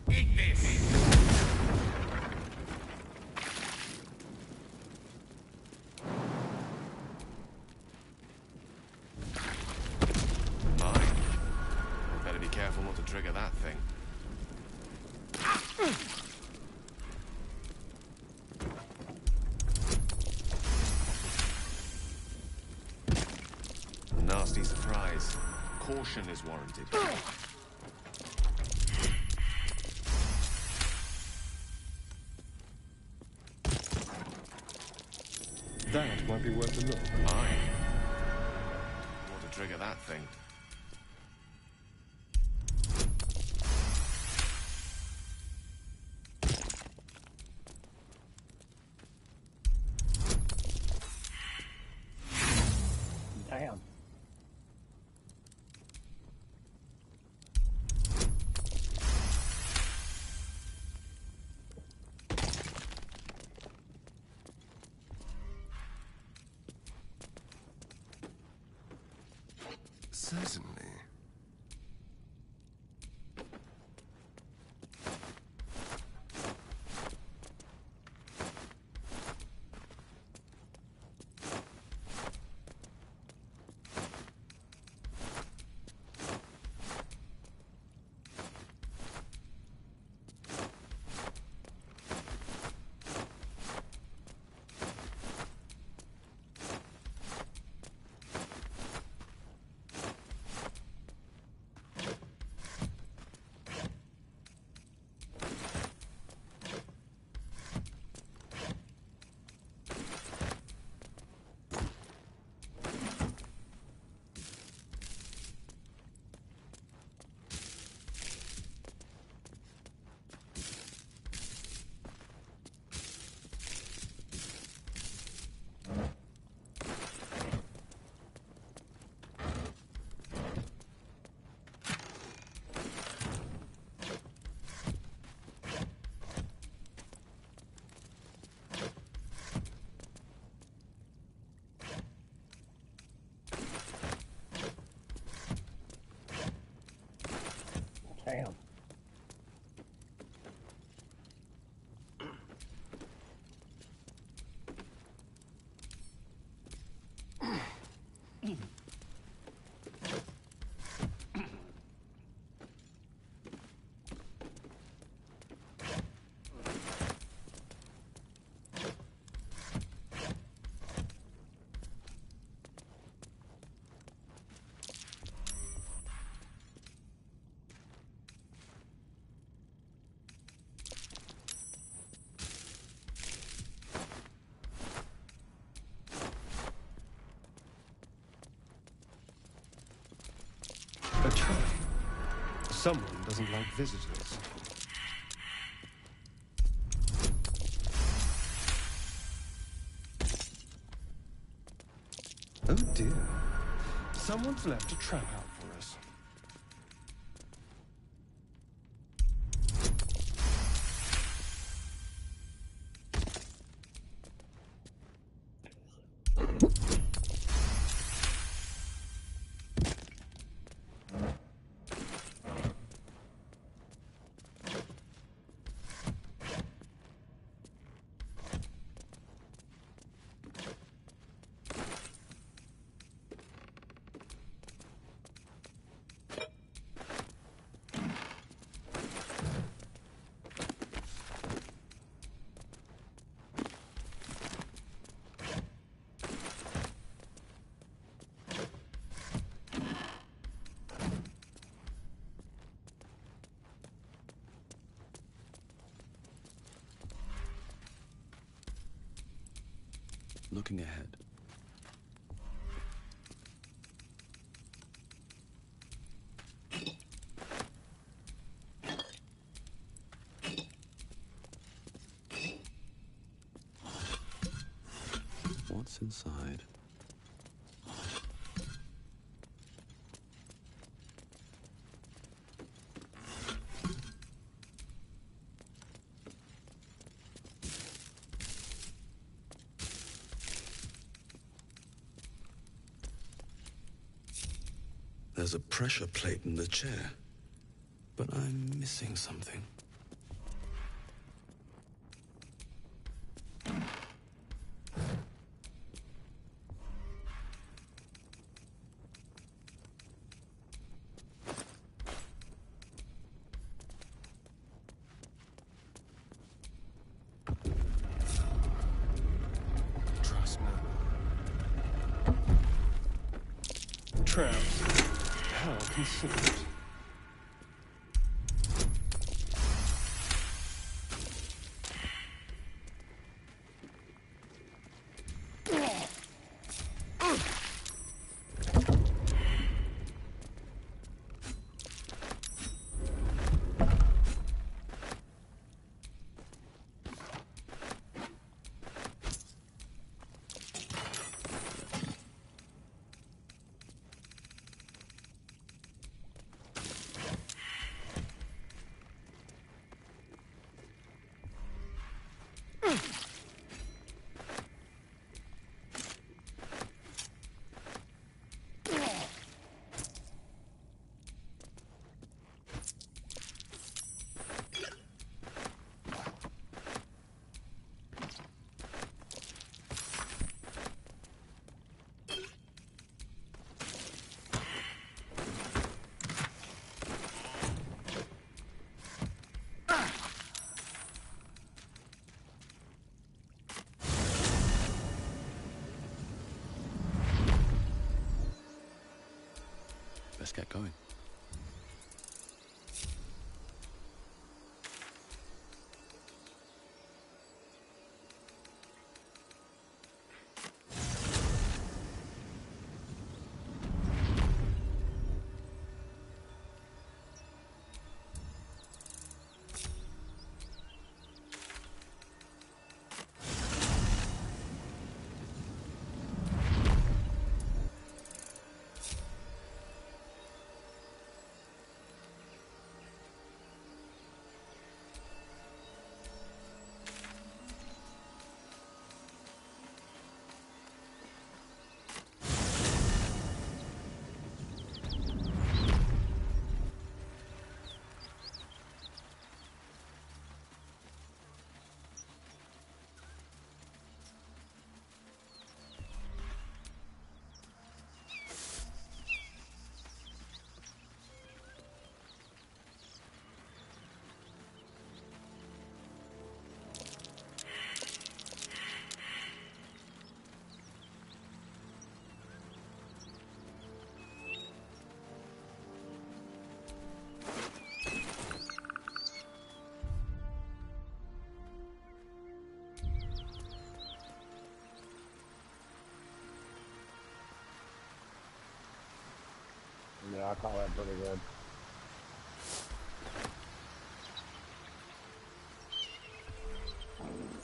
Eat this! Mine. Better be careful not to trigger that thing. Nasty surprise. Caution is warranted. That might be worth a look. Mine. Want to trigger that thing. Damn. So, Damn. A trap. Someone doesn't like visitors. Oh dear. Someone's left a trap out for us. Looking ahead. What's inside? There's a pressure plate in the chair, but I'm missing something. Trust me. Traps. How considerate. Let's get going. call that pretty good.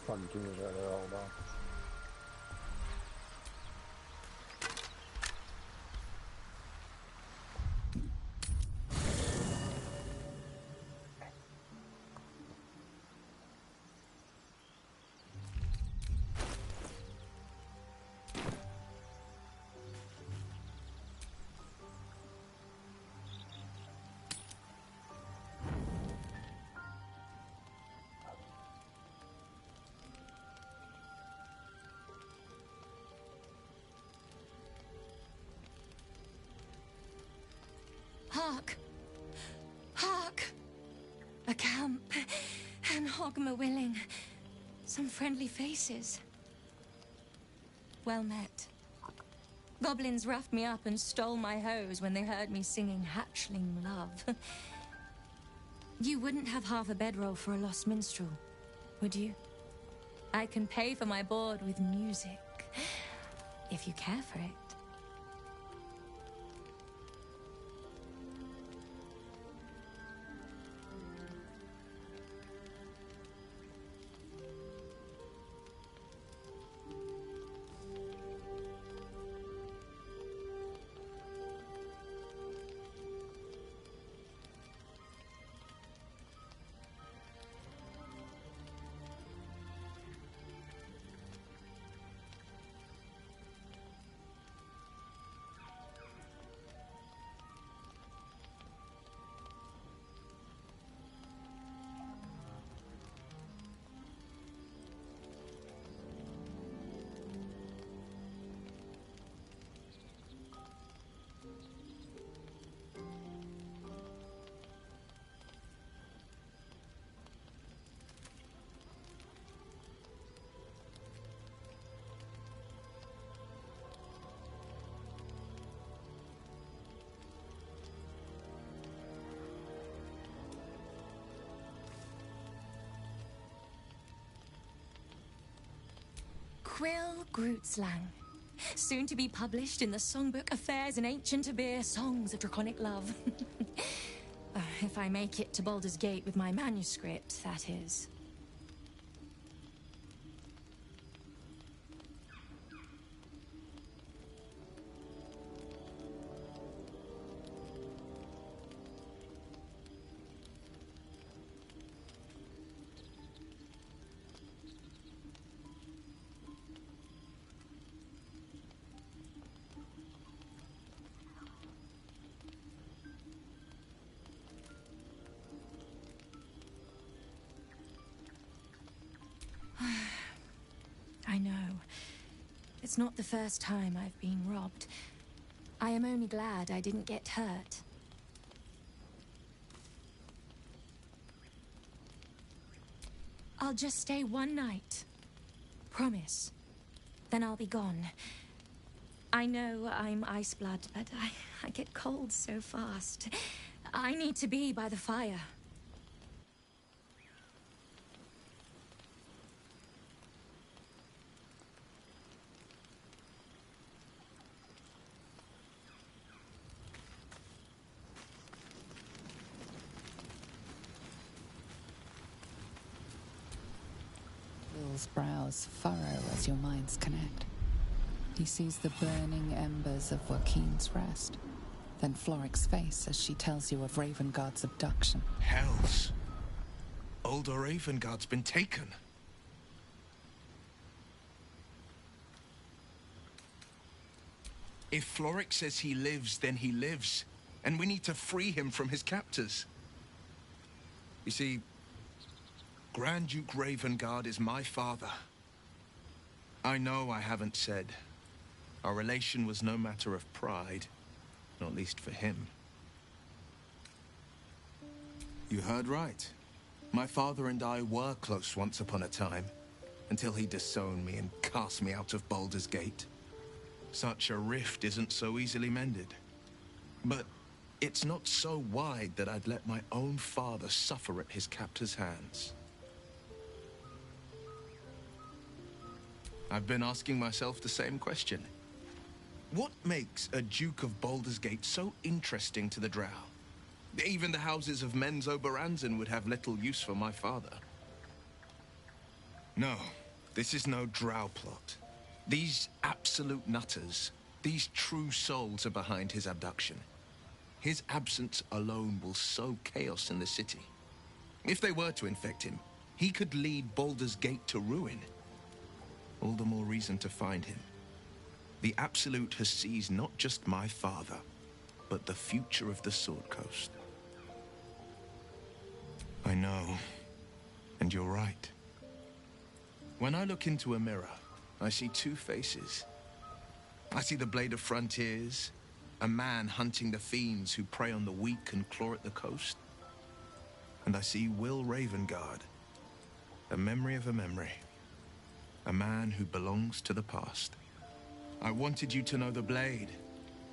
Fun tunes right there all about. Hark! Hark! A camp, and Hogma willing. Some friendly faces. Well met. Goblins roughed me up and stole my hose when they heard me singing hatchling love. You wouldn't have half a bedroll for a lost minstrel, would you? I can pay for my board with music, if you care for it. Quill Grootslang, soon to be published in the songbook Affairs in Ancient Abir, Songs of Draconic Love. If I make it to Baldur's Gate with my manuscript, that is. I know. It's not the first time I've been robbed. I am only glad I didn't get hurt. I'll just stay one night. Promise. Then I'll be gone. I know I'm ice blood, but I get cold so fast. I need to be by the fire. Will's brows furrow as your minds connect. He sees the burning embers of Joaquin's rest, then Floric's face as she tells you of Ravengard's abduction. Hells! Older Ravengard's been taken. If Floric says he lives, then he lives. And we need to free him from his captors. You see, Grand Duke Ravengard is my father. I know I haven't said. Our relation was no matter of pride, not least for him. You heard right. My father and I were close once upon a time, until he disowned me and cast me out of Baldur's Gate. Such a rift isn't so easily mended. But it's not so wide that I'd let my own father suffer at his captor's hands. I've been asking myself the same question. What makes a Duke of Baldur'sgate so interesting to the Drow? Even the houses of Men's Oberanzen would have little use for my father. No, this is no Drow plot. These absolute nutters, these true souls are behind his abduction. His absence alone will sow chaos in the city. If they were to infect him, he could lead Baldur's Gate to ruin. All the more reason to find him. The Absolute has seized not just my father, but the future of the Sword Coast. I know, and you're right. When I look into a mirror, I see two faces. I see the Blade of Frontiers, a man hunting the fiends who prey on the weak and claw at the coast. And I see Will Ravengard, a memory of a memory. A man who belongs to the past. I wanted you to know the Blade,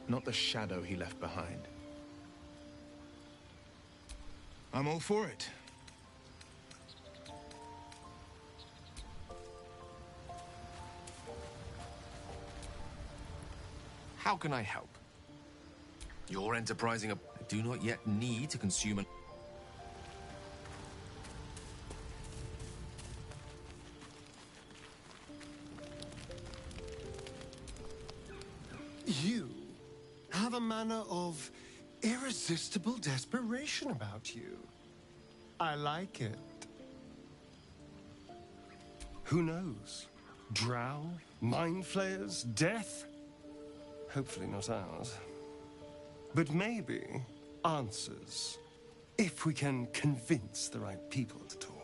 not the shadow he left behind. I'm all for it. How can I help? You're enterprising I do not yet need to consume an... You have a manner of irresistible desperation about you. I like it. Who knows? Drow, mind flayers, death? Hopefully not ours. But maybe answers, if we can convince the right people to talk.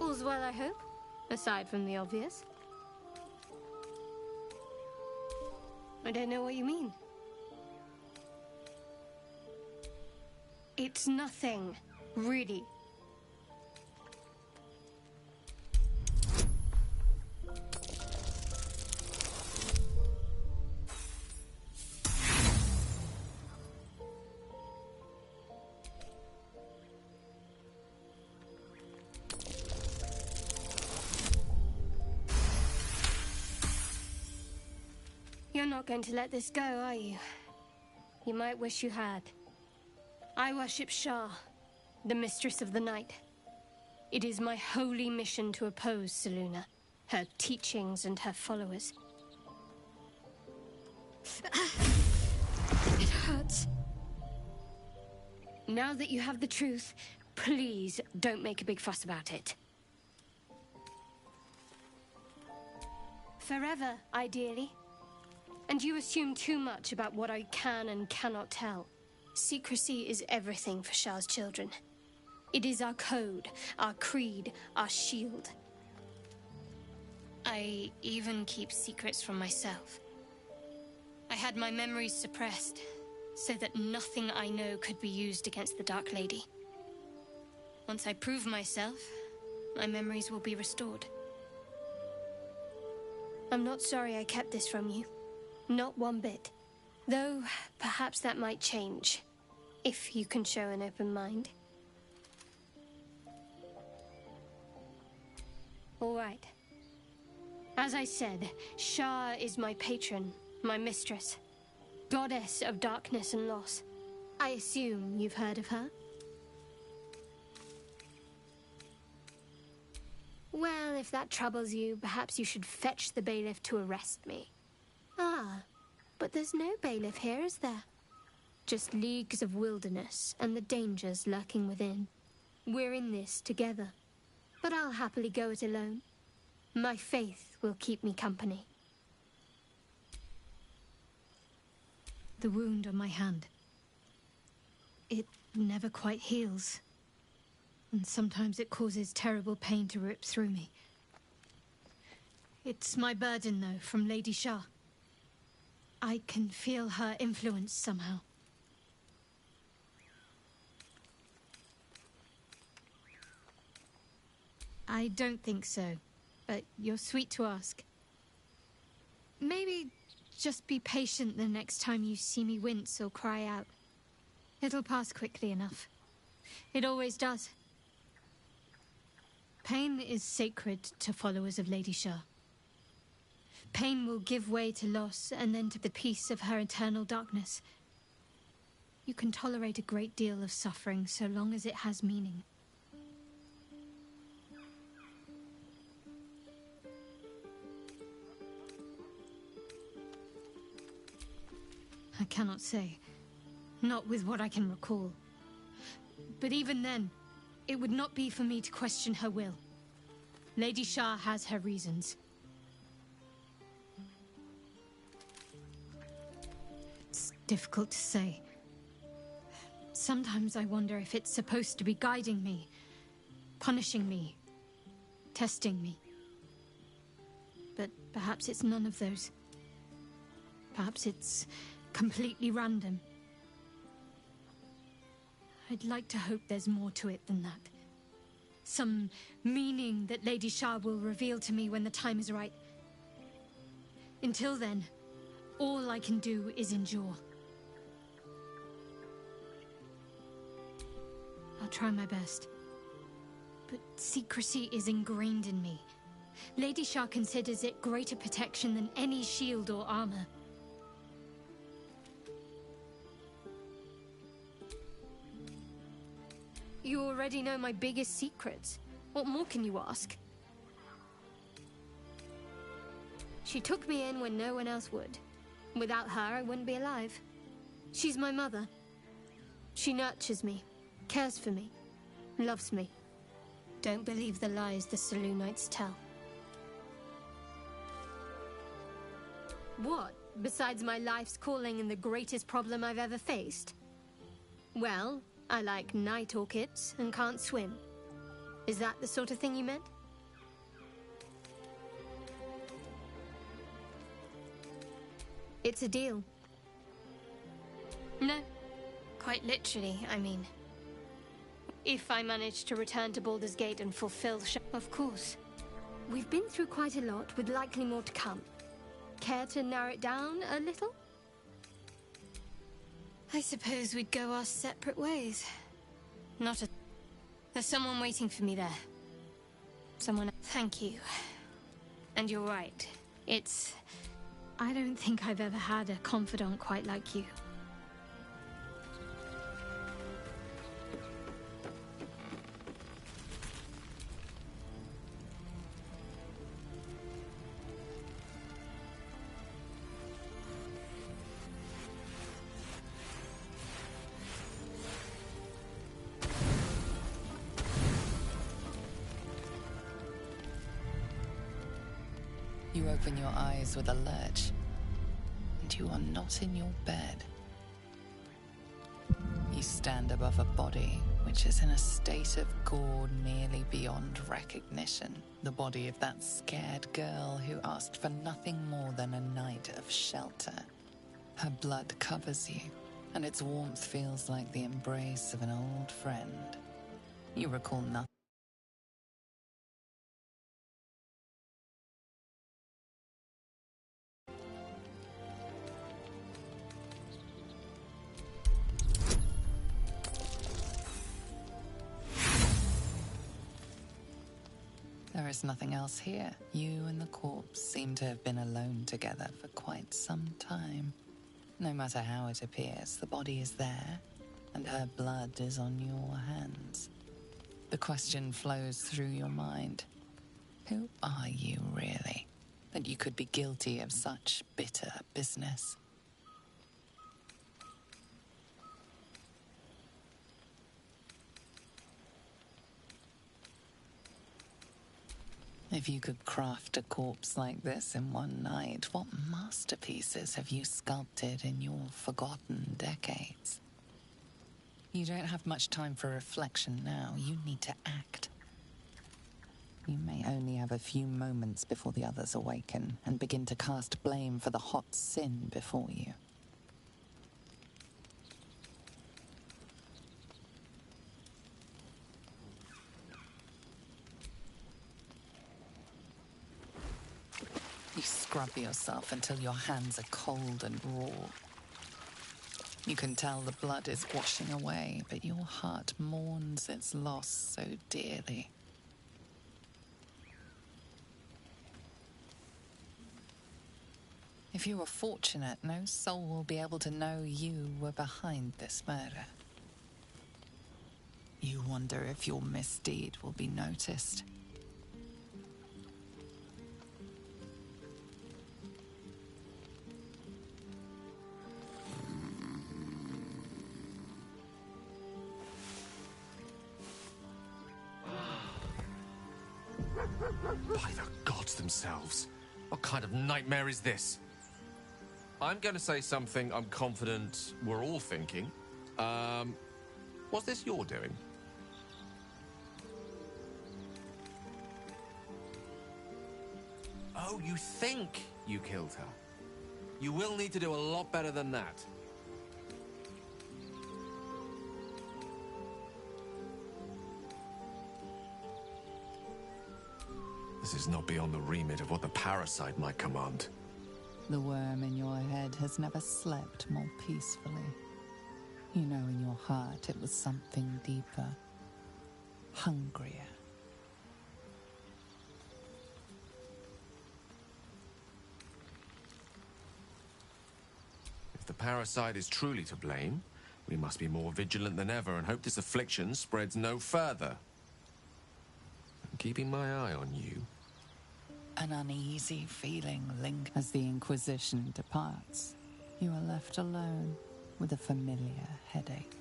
All's well, I hope, aside from the obvious. I don't know what you mean. It's nothing, really. You're not going to let this go, are you? You might wish you had. I worship Shah, the Mistress of the Night. It is my holy mission to oppose Selûne, her teachings and her followers. It hurts. Now that you have the truth, please don't make a big fuss about it. Forever, ideally. And you assume too much about what I can and cannot tell. Secrecy is everything for Shah's children. It is our code, our creed, our shield. I even keep secrets from myself. I had my memories suppressed, so that nothing I know could be used against the Dark Lady. Once I prove myself, my memories will be restored. I'm not sorry I kept this from you. Not one bit. Though, perhaps that might change, if you can show an open mind. All right. As I said, Shah is my patron, my mistress. Goddess of darkness and loss. I assume you've heard of her? Well, if that troubles you, perhaps you should fetch the bailiff to arrest me. Ah, but there's no bailiff here, is there? Just leagues of wilderness and the dangers lurking within. We're in this together, but I'll happily go it alone. My faith will keep me company. The wound on my hand. It never quite heals. And sometimes it causes terrible pain to rip through me. It's my burden, though, from Lady Shah. I can feel her influence somehow. I don't think so, but you're sweet to ask. Maybe just be patient the next time you see me wince or cry out. It'll pass quickly enough. It always does. Pain is sacred to followers of Lady Shah. Pain will give way to loss, and then to the peace of her eternal darkness. You can tolerate a great deal of suffering so long as it has meaning. I cannot say. Not with what I can recall. But even then, it would not be for me to question her will. Lady Shah has her reasons. It's difficult to say. Sometimes I wonder if it's supposed to be guiding me, punishing me, testing me. But perhaps it's none of those. Perhaps it's completely random. I'd like to hope there's more to it than that. Some meaning that Lady Shah will reveal to me when the time is right. Until then, all I can do is endure. I'll try my best. But secrecy is ingrained in me. Lady Shah considers it greater protection than any shield or armor. You already know my biggest secrets. What more can you ask? She took me in when no one else would. Without her, I wouldn't be alive. She's my mother. She nurtures me, cares for me, loves me. Don't believe the lies the Saloonites tell. What, besides my life's calling and the greatest problem I've ever faced? Well, I like night orchids and can't swim. Is that the sort of thing you meant? It's a deal. No, quite literally, I mean. If I manage to return to Baldur's Gate and fulfill of course. We've been through quite a lot, with likely more to come. Care to narrow it down a little? I suppose we'd go our separate ways. Not a... There's someone waiting for me there. Someone... Thank you. And you're right. It's... I don't think I've ever had a confidant quite like you. You open your eyes with a lurch, and you are not in your bed. You stand above a body which is in a state of gore nearly beyond recognition. The body of that scared girl who asked for nothing more than a night of shelter. Her blood covers you, and its warmth feels like the embrace of an old friend. You recall nothing. There is nothing else here. You and the corpse seem to have been alone together for quite some time. No matter how it appears, the body is there, and her blood is on your hands. The question flows through your mind. Who are you, really, that you could be guilty of such bitter business? If you could craft a corpse like this in one night, what masterpieces have you sculpted in your forgotten decades? You don't have much time for reflection now. You need to act. You may only have a few moments before the others awaken and begin to cast blame for the hot sin before you. You scrub yourself until your hands are cold and raw. You can tell the blood is washing away, but your heart mourns its loss so dearly. If you are fortunate, no soul will be able to know you were behind this murder. You wonder if your misdeed will be noticed. By the gods themselves. What kind of nightmare is this? I'm going to say something I'm confident we're all thinking. Was this your doing? Oh, you think you killed her? You will need to do a lot better than that. This is not beyond the remit of what the parasite might command. The worm in your head has never slept more peacefully. You know in your heart it was something deeper, hungrier. If the parasite is truly to blame, we must be more vigilant than ever and hope this affliction spreads no further. I'm keeping my eye on you. An uneasy feeling lingers as the Inquisition departs. You are left alone with a familiar headache.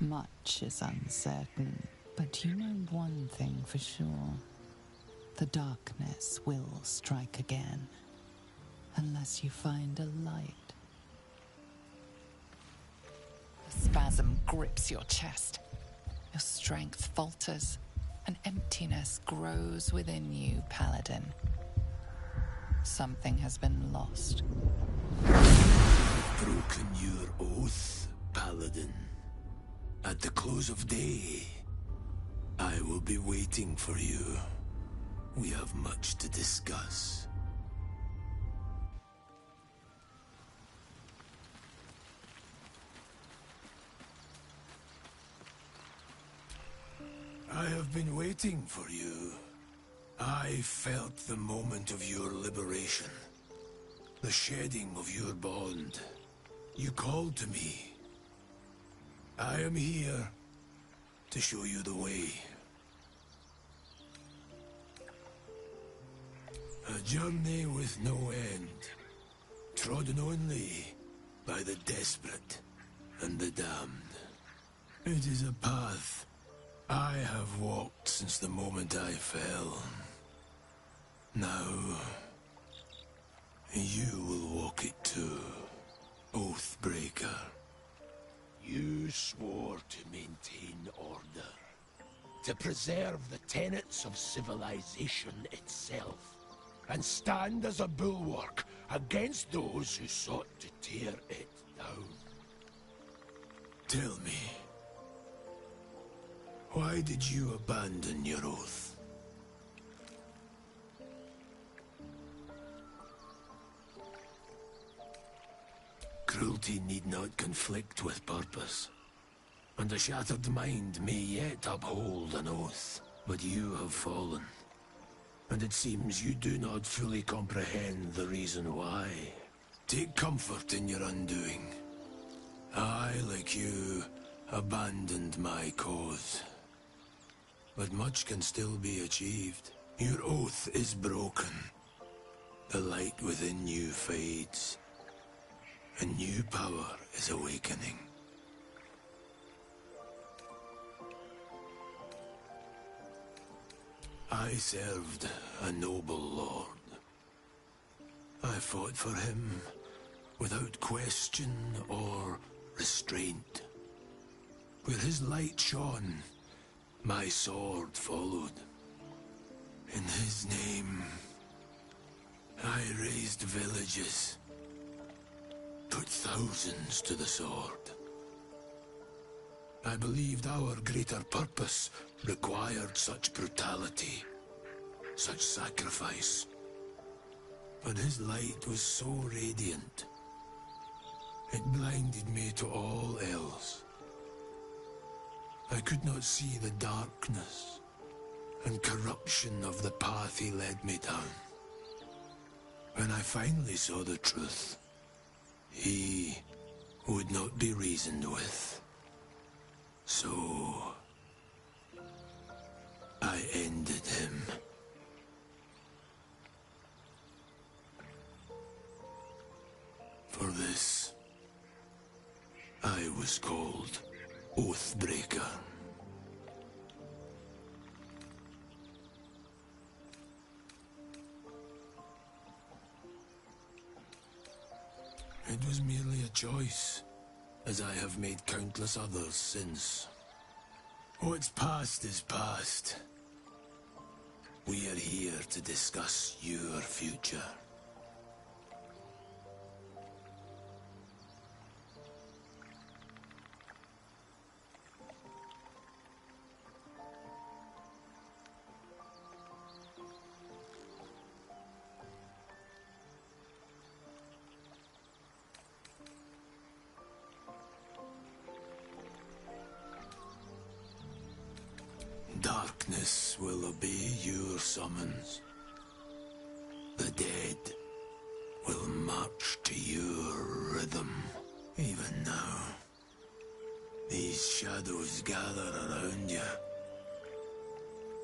Much is uncertain, but you know one thing for sure. The darkness will strike again, unless you find a light. A spasm grips your chest. Your strength falters. An emptiness grows within you, Paladin. Something has been lost. You've broken your oath, Paladin. At the close of day, I will be waiting for you. We have much to discuss. I have been waiting for you. I felt the moment of your liberation. The shedding of your bond. You called to me. I am here to show you the way. A journey with no end, trodden only by the desperate and the damned. It is a path I have walked since the moment I fell. Now, you will walk it too, Oathbreaker. You swore to maintain order, to preserve the tenets of civilization itself, and stand as a bulwark against those who sought to tear it down. Tell me, why did you abandon your oath? Cruelty need not conflict with purpose, and a shattered mind may yet uphold an oath, but you have fallen. And it seems you do not fully comprehend the reason why. Take comfort in your undoing. I, like you, abandoned my cause. But much can still be achieved. Your oath is broken. The light within you fades. A new power is awakening. I served a noble lord. I fought for him without question or restraint. Where his light shone, my sword followed. In his name, I raised villages, put thousands to the sword. I believed our greater purpose required such brutality. such sacrifice. And his light was so radiant, it blinded me to all else. I could not see the darkness and corruption of the path he led me down. When I finally saw the truth, he would not be reasoned with. So I ended him. For this, I was called Oathbreaker. It was merely a choice, as I have made countless others since. What's past is past. We are here to discuss your future. Darkness will obey your summons. The dead will march to your rhythm. Even now, these shadows gather around you.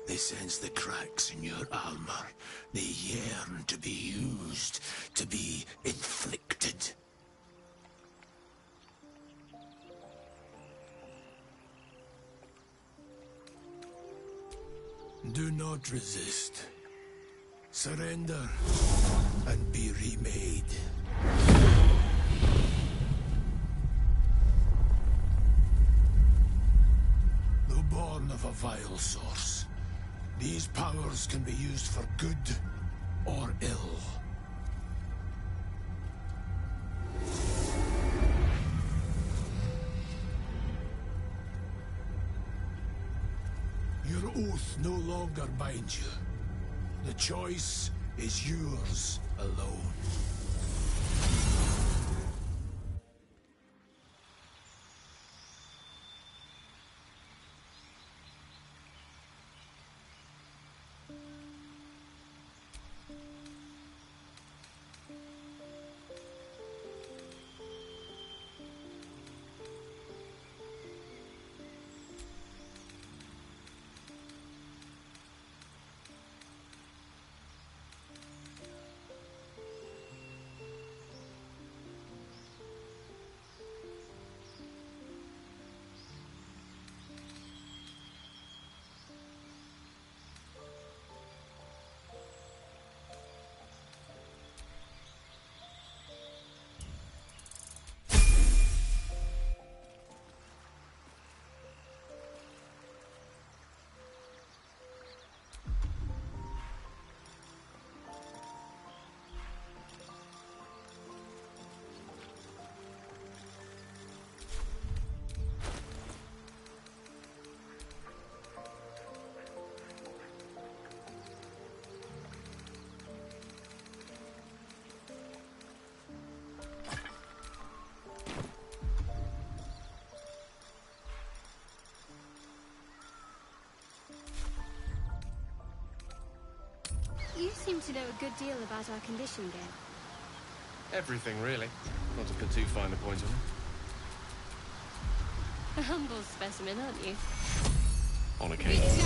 They sense the cracks in your armor. They yearn to be used, to be inflicted. Do not resist. Surrender and be remade. Though born of a vile source, these powers can be used for good or ill. Your oath no longer binds you. The choice is yours alone. You seem to know a good deal about our condition, Gale. Everything, really. Not to put too fine a point on it. A humble specimen, aren't you? On occasion.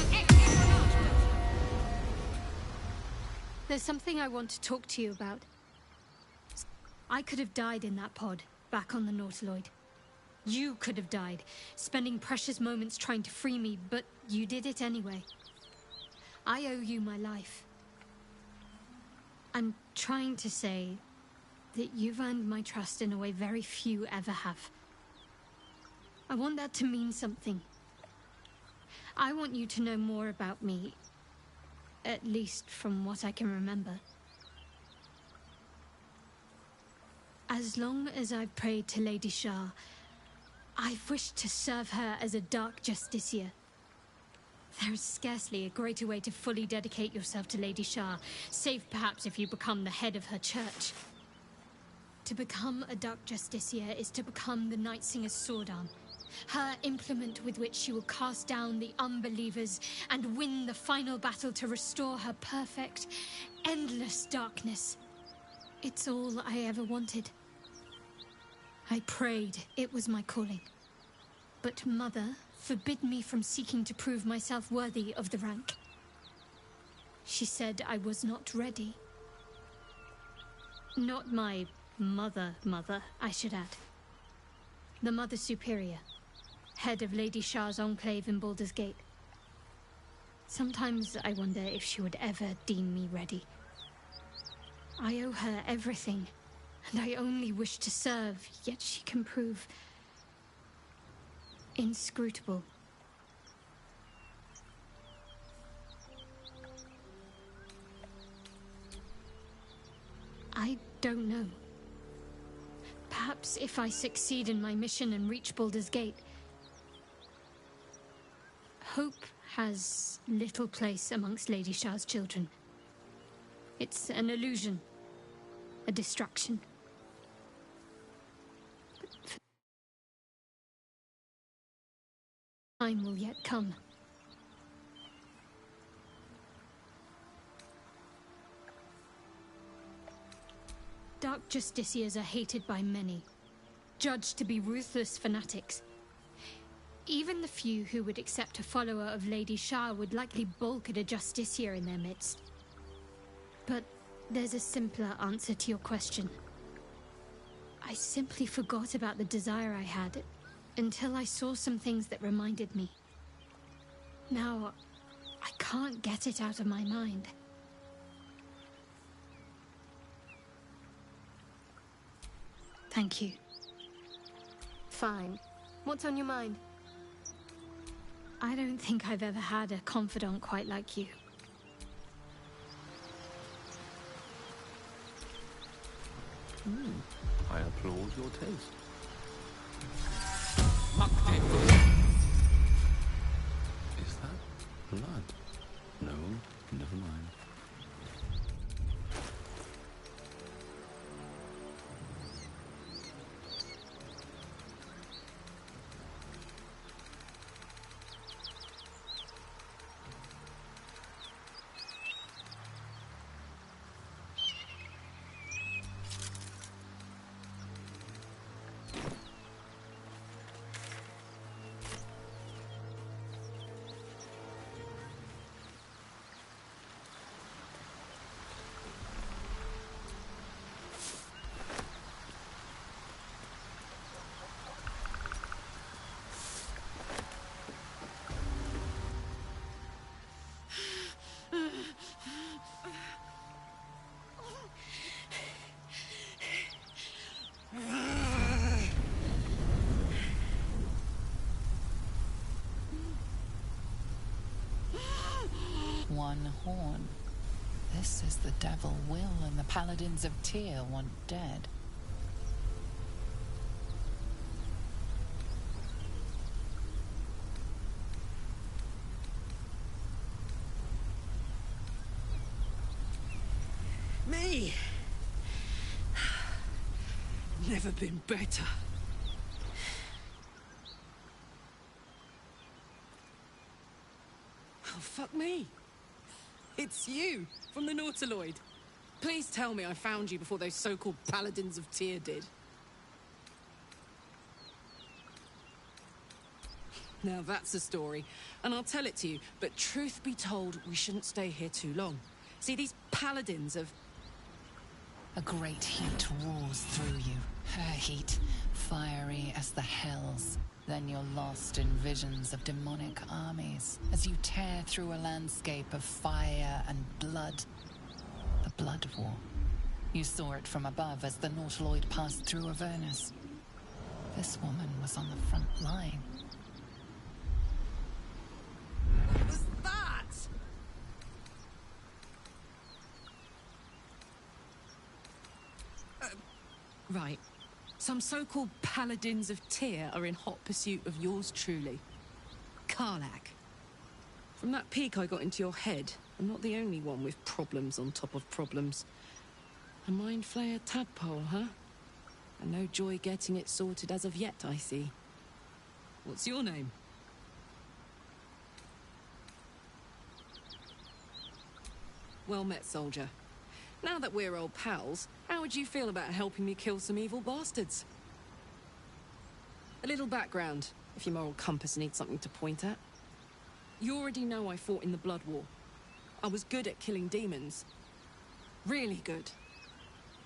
There's something I want to talk to you about. I could have died in that pod, back on the Nautiloid. You could have died, spending precious moments trying to free me, but you did it anyway. I owe you my life. I'm trying to say that you've earned my trust in a way very few ever have. I want that to mean something. I want you to know more about me, at least from what I can remember. As long as I've prayed to Lady Shah, I've wished to serve her as a dark justiciar. There is scarcely a greater way to fully dedicate yourself to Lady Shah, save perhaps if you become the head of her church. To become a Dark Justiciar is to become the Night Singer's sword arm, her implement with which she will cast down the unbelievers and win the final battle to restore her perfect, endless darkness. It's all I ever wanted. I prayed it was my calling. But Mother forbid me from seeking to prove myself worthy of the rank. She said I was not ready. Not my mother, I should add. The Mother Superior, head of Lady Shah's enclave in Baldur'sGate. Sometimes I wonder if she would ever deem me ready. I owe her everything, and I only wish to serve, yet she can prove inscrutable. I don't know. Perhaps if I succeed in my mission and reach Baldur'sGate, hope has little place amongst Lady Shah's children. It's an illusion, a distraction. Time will yet come. Dark Justiciars are hated by many, judged to be ruthless fanatics. Even the few who would accept a follower of Lady Shah would likely balk at a Justiciar in their midst. But there's a simpler answer to your question. I simply forgot about the desire I had until I saw some things that reminded me. Now, I can't get it out of my mind. Thank you. Fine. What's on your mind? I don't think I've ever had a confidant quite like you. I applaud your taste. Is that blood? No, never mind. One horn. This is the devil Will and the paladins of Tyr want dead. Me? Never been better. Oh, fuck me. It's you, from the Nautiloid. Please tell me I found you before those so-called paladins of Tyr did. Now that's a story, and I'll tell it to you, but truth be told, we shouldn't stay here too long. See, these paladins of... A great heat roars through you. Her heat, fiery as the hells. Then you're lost in visions of demonic armies as you tear through a landscape of fire and blood. The Blood War. You saw it from above as the Nautiloid passed through Avernus. This woman was on the front line. What was that? Right. Some so-called paladins of Tyr are in hot pursuit of yours truly. Karlach. From that peek I got into your head, I'm not the only one with problems on top of problems. A mind flayer tadpole, huh? And no joy getting it sorted as of yet, I see. What's your name? Well met, soldier. Now that we're old pals, how would you feel about helping me kill some evil bastards? A little background, if your moral compass needs something to point at. You already know I fought in the Blood War. I was good at killing demons. Really good.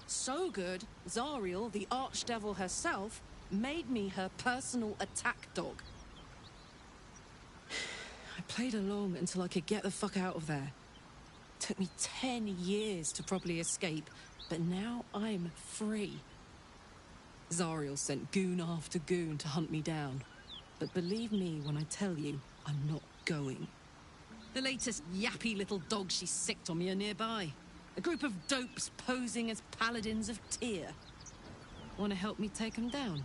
So good, Zariel, the archdevil herself, made me her personal attack dog. I played along until I could get the fuck out of there. Took me 10 years to properly escape, but now I'm free. Zariel sent goon after goon to hunt me down. But believe me when I tell you, I'm not going. The latest yappy little dogs she sicked on me are nearby. A group of dopes posing as paladins of Tyr. Want to help me take them down?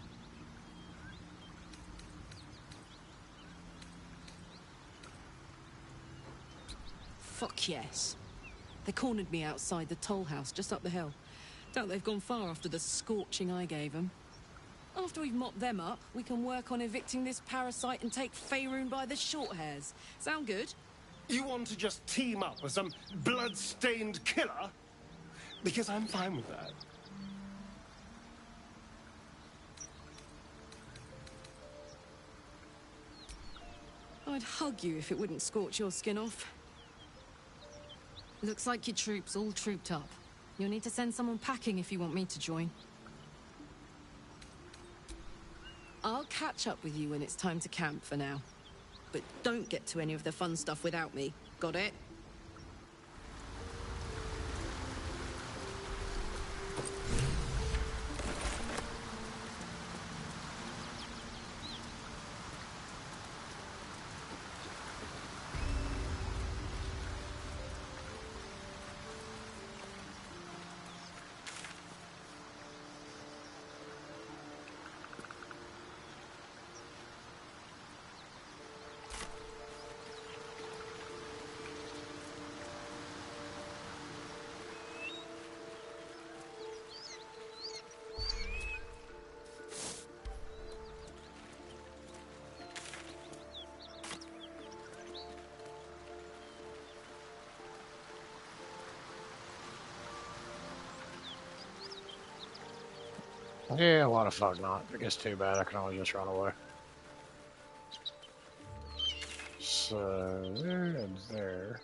Fuck yes. They cornered me outside the toll house just up the hill. Doubt they've gone far after the scorching I gave them. After we've mopped them up, we can work on evicting this parasite and take Faerun by the short hairs. Sound good? You want to just team up with some blood-stained killer? Because I'm fine with that. I'd hug you if it wouldn't scorch your skin off. Looks like your troops all trooped up. You'll need to send someone packing if you want me to join. I'll catch up with you when it's time to camp for now. But don't get to any of the fun stuff without me. Got it? Yeah, why the fuck not? If it gets too bad, I can always just run away. So, there and there.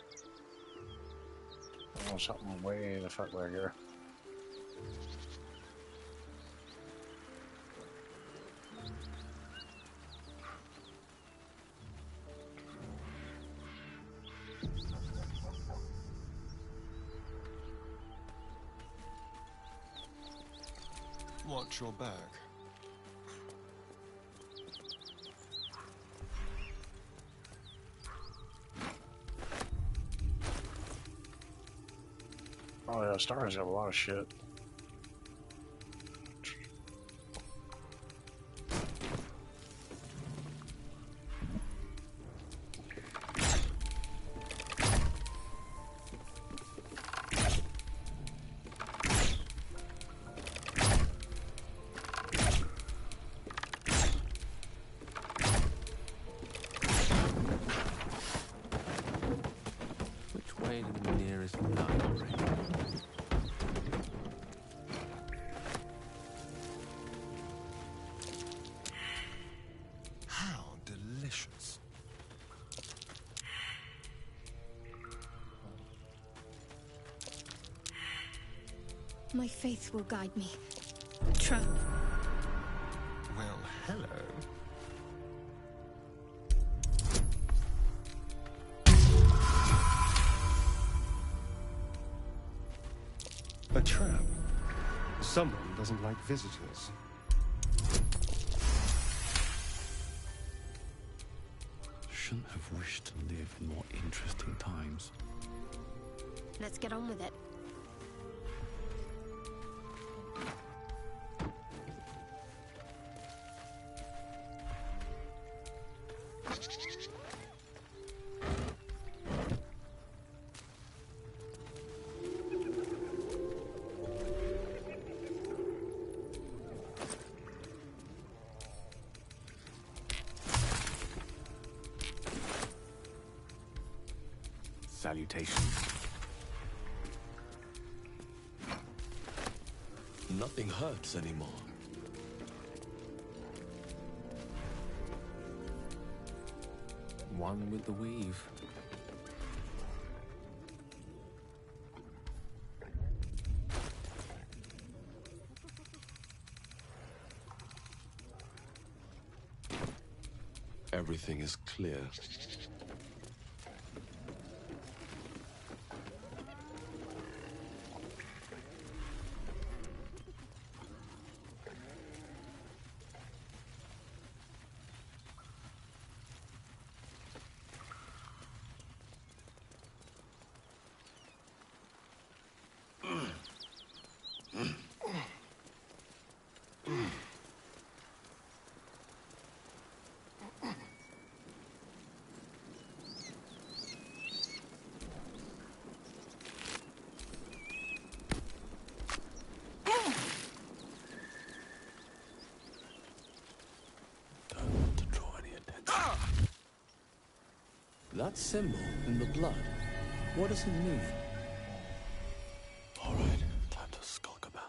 Oh, something way the fuck back here. Watch your back. Oh yeah, Stars have a lot of shit. My faith will guide me. Trap. Well, hello. A trap. Someone doesn't like visitors. Shouldn't have wished to live in more interesting times. Let's get on with it. salutations. Nothing hurts anymore. One with the weave. Everything is clear. That symbol in the blood, what does it mean? All right, time to skulk about.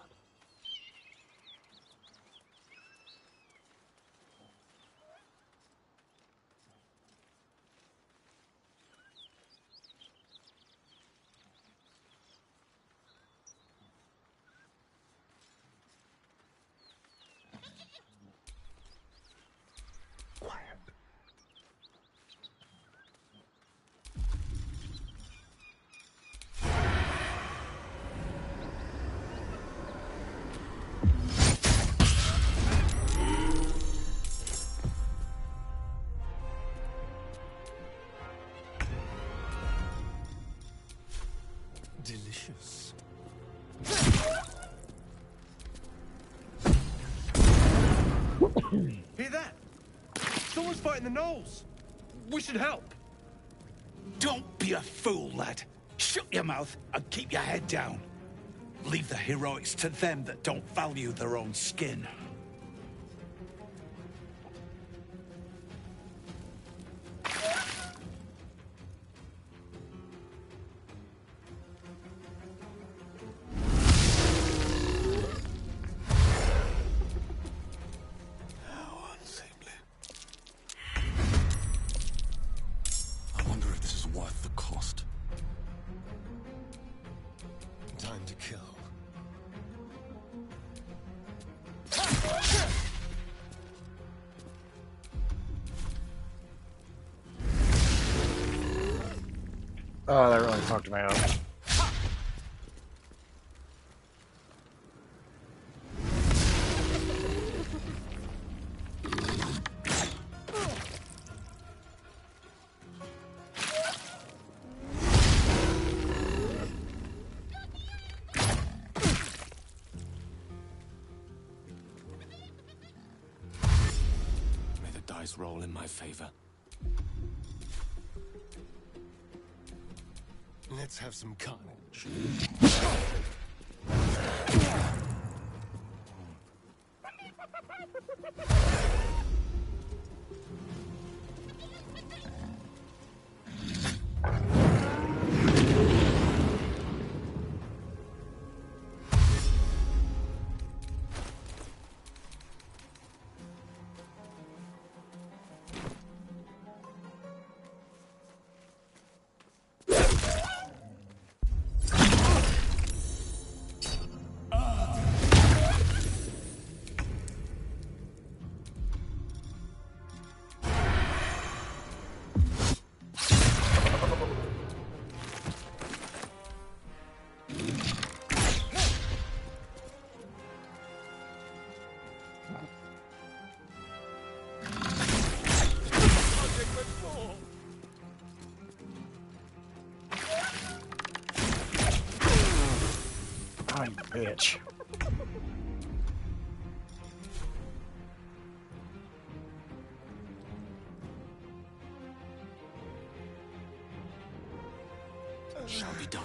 Delicious. Hear that? Someone's fighting the gnolls. We should help. Don't be a fool, lad. Shut your mouth and keep your head down. Leave the heroics to them that don't value their own skin. I wonder if this is worth the cost. Time to kill. Oh, that really fucked me up. May the dice roll in my favor. Let's have some carnage. Oh, you bitch. Shall be done.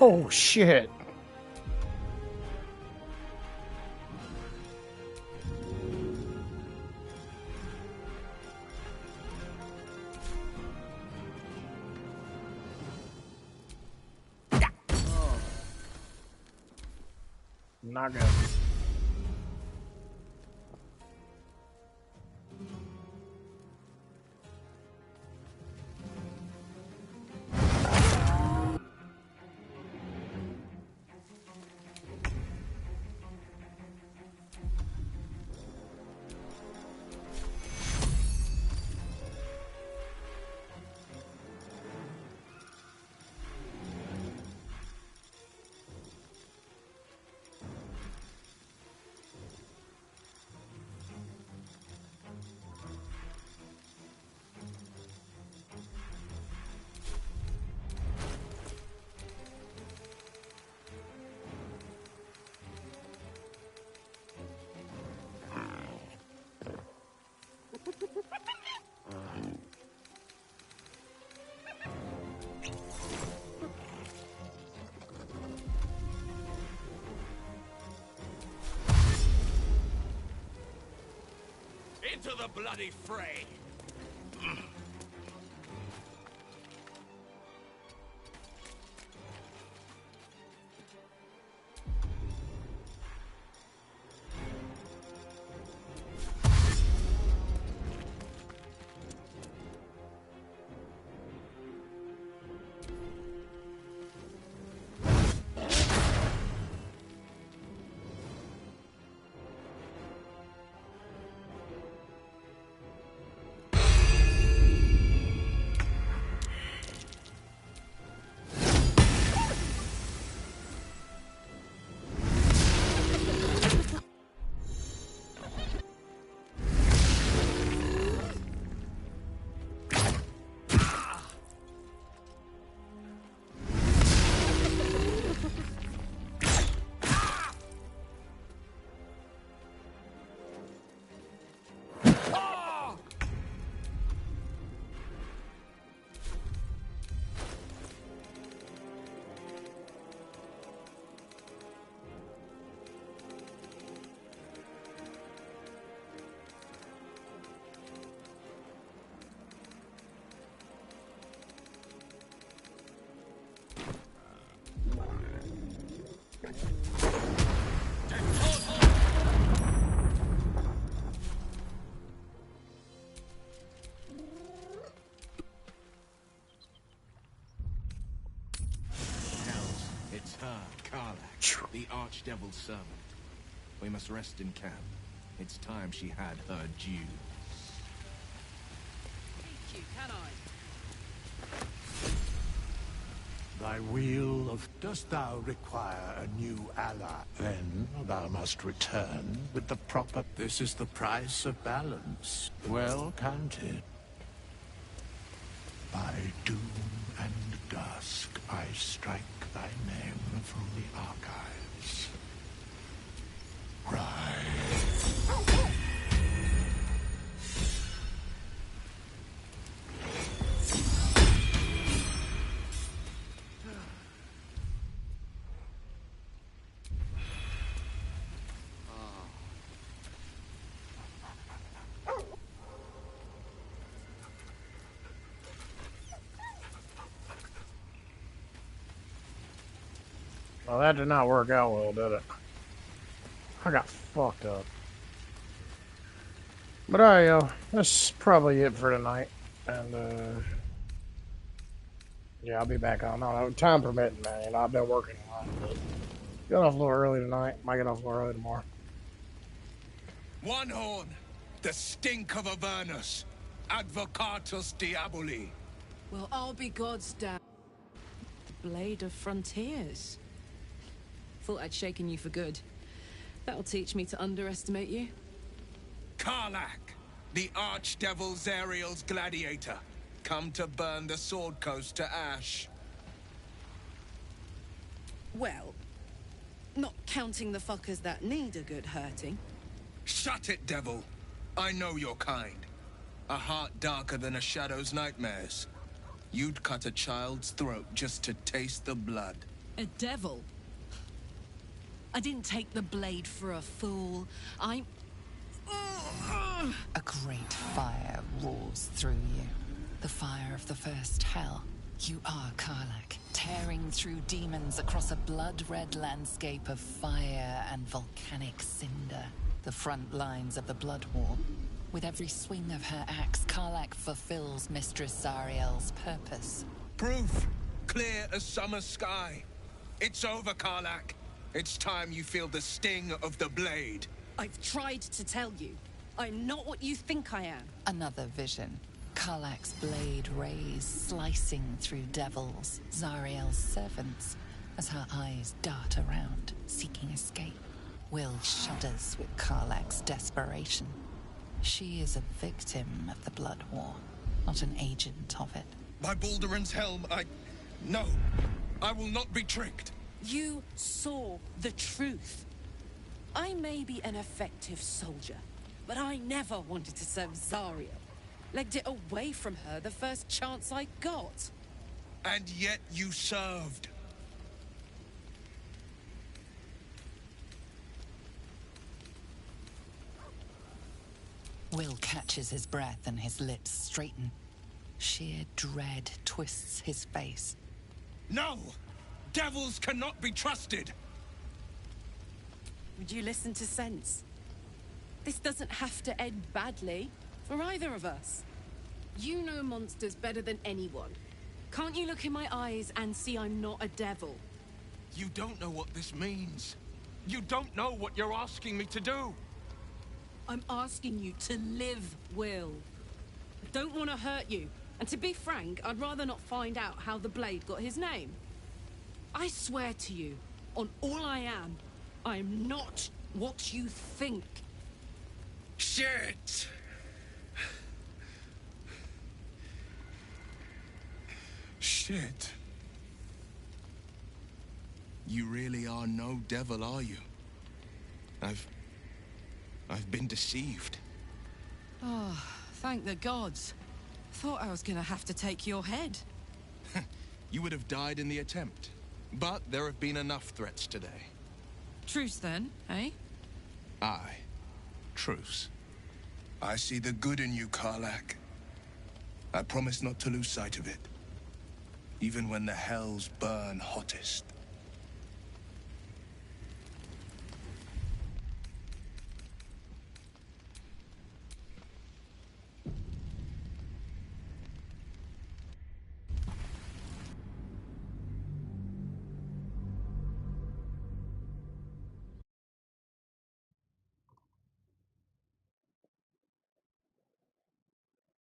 Oh, shit. Not good. Into the bloody fray! It's her, Karlach, the Archdevil's servant. We must rest in camp. It's time she had her due. Thank you, can I? Thy wheel of... Dost thou require a new ally? Then thou must return with the proper... This is the price of balance. Well counted. By doom and dusk I strike thy name from the archives. Rise. Well, that did not work out well, did it? I got fucked up. But alright, that's probably it for tonight. And, yeah, I'll be back on. No, time permitting, man. You know, I've been working a lot, but got off a little early tonight. Might get off a little early tomorrow. One horn, the stink of Avernus, Advocatus Diaboli. Well, I'll be God's damn blade of frontiers. Thought I'd shaken you for good. That'll teach me to underestimate you. Karlach, the Archdevil Zariel's gladiator, come to burn the Sword Coast to ash. Well, not counting the fuckers that need a good hurting. Shut it, devil. I know your kind. A heart darker than a shadow's nightmares. You'd cut a child's throat just to taste the blood. A devil? I didn't take the blade for a fool. I'm... A great fire roars through you. The fire of the first hell. You are Karlach, tearing through demons across a blood-red landscape of fire and volcanic cinder. The front lines of the Blood War. With every swing of her axe, Karlach fulfills Mistress Zariel's purpose. Proof! Clear as summer sky. It's over, Karlach. It's time you feel the sting of the blade. I've tried to tell you. I'm not what you think I am. Another vision. Karlach's blade rays slicing through devils, Zariel's servants, as her eyes dart around, seeking escape. Will shudders with Karlach's desperation. She is a victim of the Blood War, not an agent of it. By Balduran's helm, No, I will not be tricked. You saw the truth. I may be an effective soldier, but I never wanted to serve Zariel. Legged it away from her the first chance I got. And yet you served. Will catches his breath and his lips straighten. Sheer dread twists his face. No! Devils cannot be trusted! Would you listen to sense? This doesn't have to end badly, for either of us. You know monsters better than anyone. Can't you look in my eyes and see I'm not a devil? You don't know what this means. You don't know what you're asking me to do. I'm asking you to live, Will. I don't want to hurt you. And to be frank, I'd rather not find out how the blade got his name. I swear to you, on all I am not what you think. Shit! Shit. You really are no devil, are you? I've been deceived. Oh, thank the gods. Thought I was gonna have to take your head. You would have died in the attempt. But there have been enough threats today. Truce then, eh? Aye. Truce. I see the good in you, Karlach. I promise not to lose sight of it. Even when the hells burn hottest.